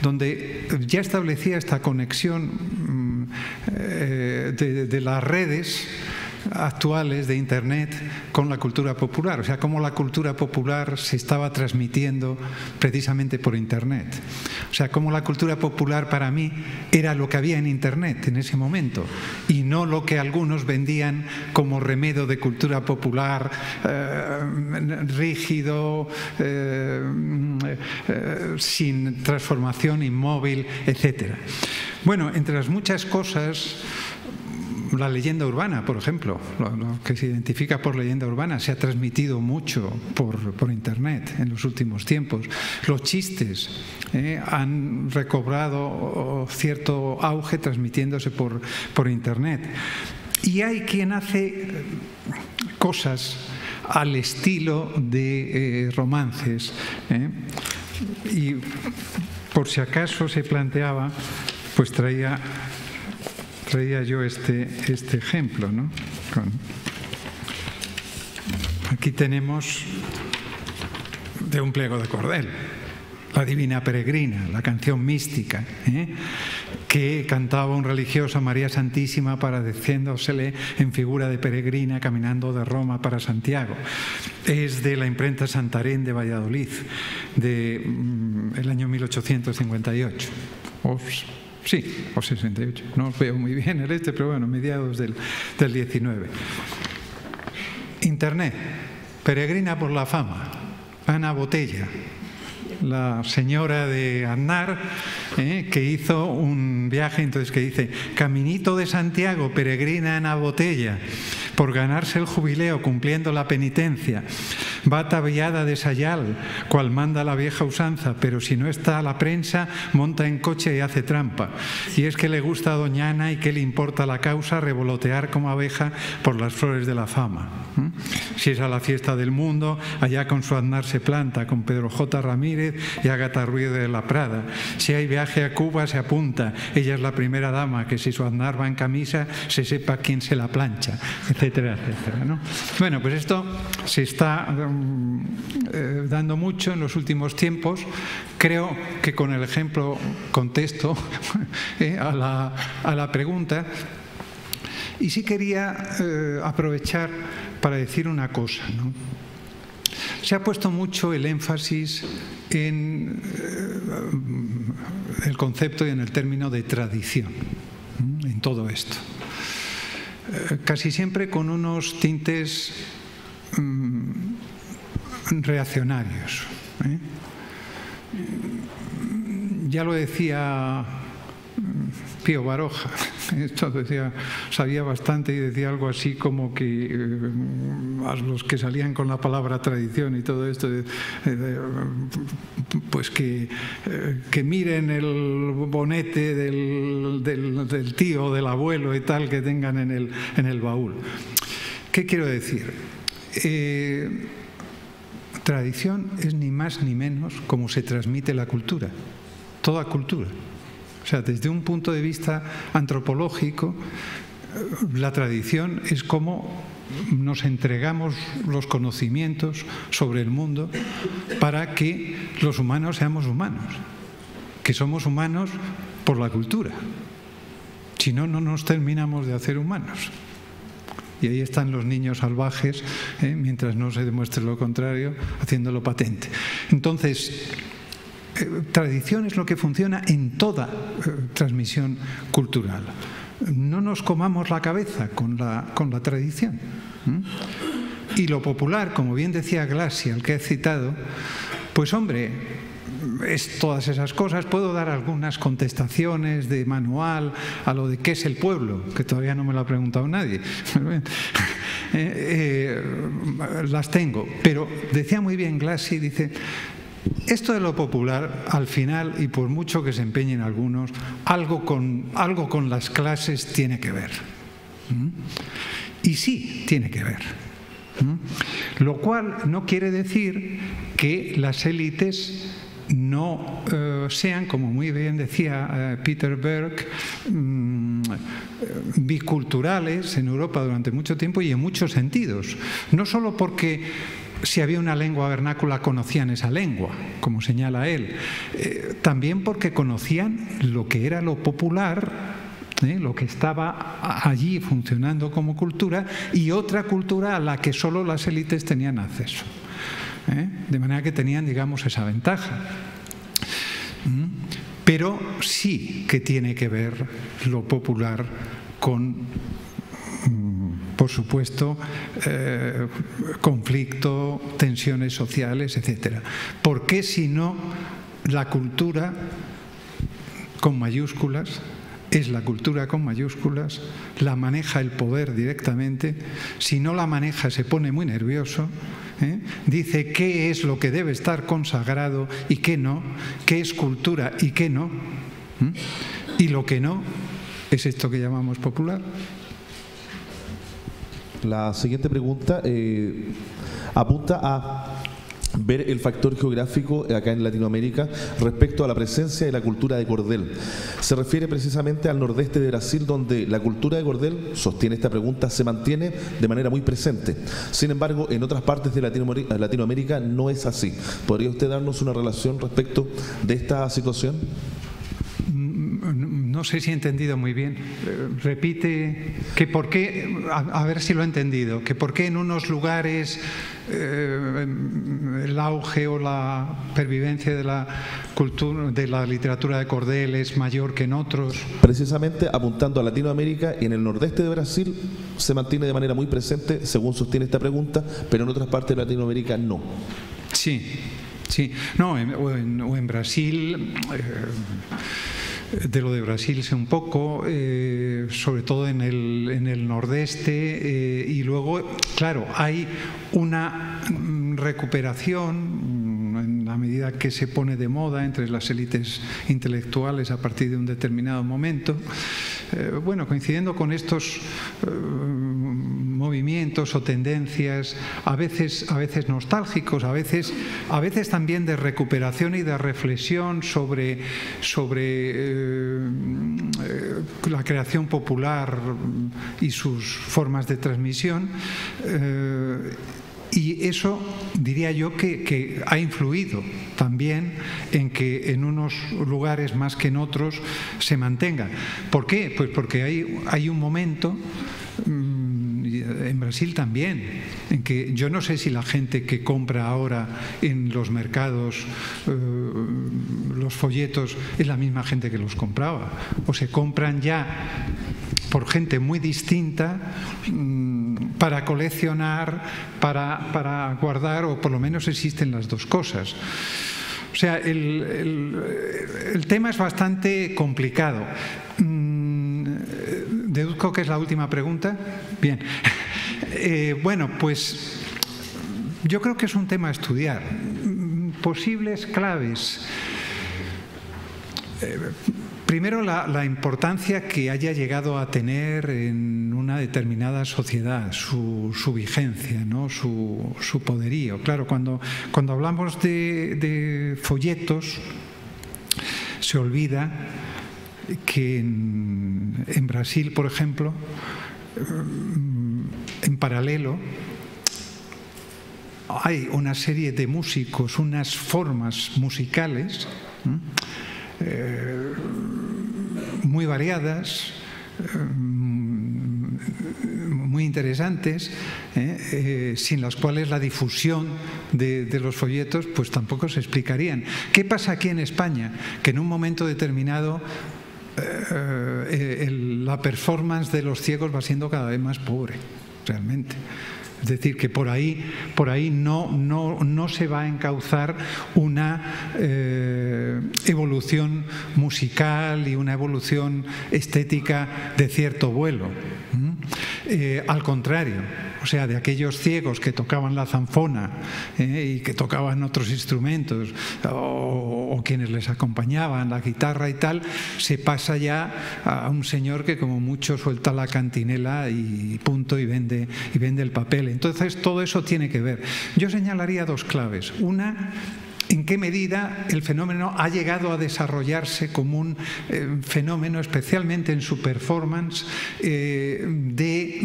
donde ya establecía esta conexión de las redes actuales de Internet con la cultura popular, o sea, cómo la cultura popular se estaba transmitiendo precisamente por Internet. O sea, cómo la cultura popular para mí era lo que había en Internet en ese momento y no lo que algunos vendían como remedio de cultura popular rígido, sin transformación, inmóvil, etc. Bueno, entre las muchas cosas, la leyenda urbana, por ejemplo, lo que se identifica por leyenda urbana, se ha transmitido mucho por Internet en los últimos tiempos. Los chistes han recobrado cierto auge transmitiéndose por Internet. Y hay quien hace cosas al estilo de romances. Y por si acaso se planteaba, pues traía yo este ejemplo, ¿no? Aquí tenemos de un pliego de cordel, la Divina Peregrina, la canción mística, que cantaba un religioso a María Santísima paradeciéndosele en figura de peregrina caminando de Roma para Santiago. Es de la imprenta Santarén de Valladolid, del año 1858. Sí, o 68, no os veo muy bien el pero bueno, mediados del 19. Internet, peregrina por la fama, Ana Botella, la señora de Aznar, que hizo un viaje, entonces que dice: Caminito de Santiago, peregrina Ana Botella, por ganarse el jubileo cumpliendo la penitencia. Va ataviada de sayal, cual manda la vieja usanza, pero si no está a la prensa, monta en coche y hace trampa. Y es que le gusta a doña Ana y que le importa la causa revolotear como abeja por las flores de la fama. Si es a la fiesta del mundo, allá con su Aznar se planta, con Pedro J. Ramírez y Ágata Ruiz de la Prada. Si hay viaje a Cuba, se apunta. Ella es la primera dama, que si su Aznar va en camisa, se sepa quién se la plancha, etcétera, etcétera, ¿no? Bueno, pues esto se está dando mucho en los últimos tiempos. Creo que con el ejemplo contesto a la pregunta. Y sí quería aprovechar para decir una cosa, ¿no? Se ha puesto mucho el énfasis en el concepto y en el término de tradición, en todo esto. Casi siempre con unos tintes reaccionarios. Ya lo decía Pío Baroja, esto sabía bastante y decía algo así como que a los que salían con la palabra tradición y todo esto, pues que miren el bonete del tío o del abuelo y tal que tengan en el baúl. ¿Qué quiero decir? Tradición es ni más ni menos como se transmite la cultura, toda cultura. O sea, desde un punto de vista antropológico, la tradición es como nos entregamos los conocimientos sobre el mundo para que los humanos seamos humanos, que somos humanos por la cultura. Si no, no nos terminamos de hacer humanos. Y ahí están los niños salvajes, mientras no se demuestre lo contrario, haciéndolo patente. Entonces, tradición es lo que funciona en toda transmisión cultural. No nos comamos la cabeza con la tradición. Y lo popular, como bien decía Glassy, al que he citado, pues hombre, es todas esas cosas. Puedo dar algunas contestaciones de manual a lo de qué es el pueblo, que todavía no me lo ha preguntado nadie. Las tengo, pero decía muy bien Glassy, dice: esto de lo popular, al final, y por mucho que se empeñen algunos, algo con las clases tiene que ver. Y sí, tiene que ver. Lo cual no quiere decir que las élites no sean, como muy bien decía Peter Berg, biculturales en Europa durante mucho tiempo y en muchos sentidos. No solo porque si había una lengua vernácula conocían esa lengua, como señala él, también porque conocían lo que era lo popular, lo que estaba allí funcionando como cultura, y otra cultura a la que solo las élites tenían acceso. De manera que tenían, digamos, esa ventaja. Pero sí que tiene que ver lo popular con, por supuesto, conflicto, tensiones sociales, etc. ¿Por qué si no la cultura con mayúsculas? Es la cultura con mayúsculas, la maneja el poder directamente. Si no la maneja se pone muy nervioso, dice qué es lo que debe estar consagrado y qué no, qué es cultura y qué no, y lo que no es esto que llamamos popular. La siguiente pregunta apunta a ver el factor geográfico acá en Latinoamérica respecto a la presencia de la cultura de cordel. Se refiere precisamente al nordeste de Brasil, donde la cultura de cordel, sostiene esta pregunta, se mantiene de manera muy presente. Sin embargo, en otras partes de Latinoamérica no es así. ¿Podría usted darnos una relación respecto de esta situación? No sé si he entendido muy bien. Repite que por qué, a ver si lo he entendido, que por qué en unos lugares el auge o la pervivencia de la cultura, de la literatura de cordel es mayor que en otros. Precisamente apuntando a Latinoamérica, y en el nordeste de Brasil se mantiene de manera muy presente, según sostiene esta pregunta, pero en otras partes de Latinoamérica no. Sí, sí. No, o en Brasil... De lo de Brasil sé un poco, sobre todo en el nordeste, y luego, claro, hay una recuperación en la medida que se pone de moda entre las élites intelectuales a partir de un determinado momento. Bueno, coincidiendo con estos movimientos o tendencias, a veces nostálgicos, a veces también de recuperación y de reflexión sobre la creación popular y sus formas de transmisión. Y eso diría yo que ha influido también en que en unos lugares más que en otros se mantenga. ¿Por qué? Pues porque hay un momento En Brasil también, en que yo no sé si la gente que compra ahora en los mercados los folletos es la misma gente que los compraba, o se compran ya por gente muy distinta para coleccionar, para guardar, o por lo menos existen las dos cosas. O sea, el tema es bastante complicado. Deduzco que es la última pregunta. Bien. Bueno, pues yo creo que es un tema a estudiar. Posibles claves. Primero, la importancia que haya llegado a tener en una determinada sociedad, su vigencia, ¿no? su poderío. Claro, cuando hablamos de folletos, se olvida que en Brasil, por ejemplo, en paralelo, hay una serie de músicos, unas formas musicales muy variadas, muy interesantes, sin las cuales la difusión de los folletos pues tampoco se explicarían. ¿Qué pasa aquí en España? Que en un momento determinado la performance de los ciegos va siendo cada vez más pobre, realmente. Es decir, que por ahí no se va a encauzar una evolución musical y una evolución estética de cierto vuelo. Al contrario, o sea, de aquellos ciegos que tocaban la zanfona y que tocaban otros instrumentos o quienes les acompañaban, la guitarra y tal, se pasa ya a un señor que como mucho suelta la cantinela y punto, y vende el papel. Entonces todo eso tiene que ver. Yo señalaría dos claves. Una, ¿en qué medida el fenómeno ha llegado a desarrollarse como un fenómeno, especialmente en su performance, de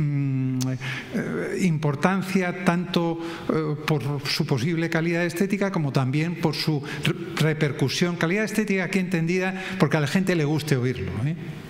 importancia tanto por su posible calidad estética como también por su repercusión? Calidad estética aquí entendida porque a la gente le guste oírlo,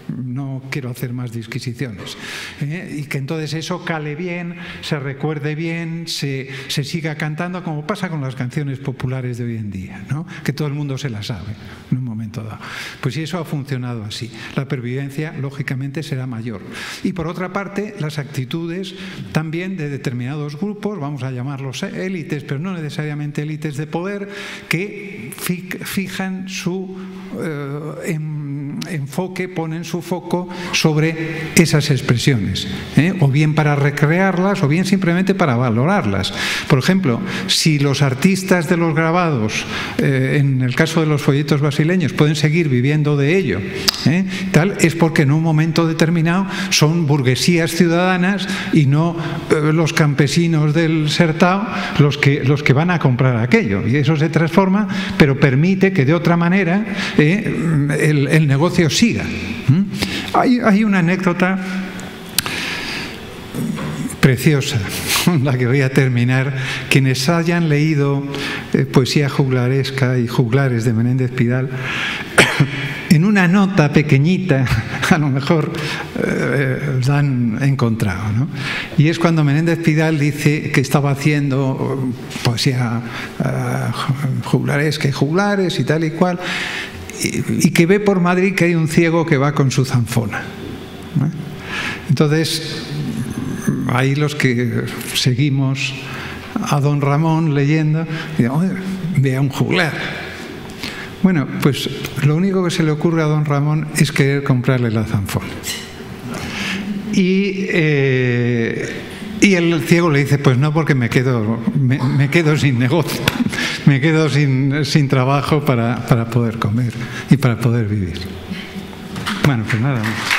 no quiero hacer más disquisiciones, y que entonces eso cale bien, se recuerde bien, se siga cantando, como pasa con las canciones populares de hoy en día, ¿no? Que todo el mundo se las sabe en un momento dado. Pues si eso ha funcionado así, la pervivencia lógicamente será mayor. Y por otra parte, las actitudes también de determinados grupos, vamos a llamarlos élites, pero no necesariamente élites de poder, que fijan su enfoque, ponen su foco sobre esas expresiones, o bien para recrearlas o bien simplemente para valorarlas. Por ejemplo, si los artistas de los grabados, en el caso de los folletos brasileños, pueden seguir viviendo de ello, tal, es porque en un momento determinado son burguesías ciudadanas y no los campesinos del Sertao los que van a comprar aquello, y eso se transforma, pero permite que de otra manera el negocio siga. Hay una anécdota preciosa, con la que voy a terminar. Quienes hayan leído poesía juglaresca y juglares de Menéndez Pidal, en una nota pequeñita, a lo mejor la han encontrado, ¿no? Y es cuando Menéndez Pidal dice que estaba haciendo poesía juglaresca y juglares y tal y cual, y que ve por Madrid que hay un ciego que va con su zanfona, ¿no? Entonces, ahí los que seguimos a don Ramón leyendo, vea un juglar. Bueno, pues lo único que se le ocurre a don Ramón es querer comprarle la zanfona. Y el ciego le dice, pues no, porque me quedo sin negocio, me quedo sin trabajo para poder comer y para poder vivir. Bueno, pues nada más.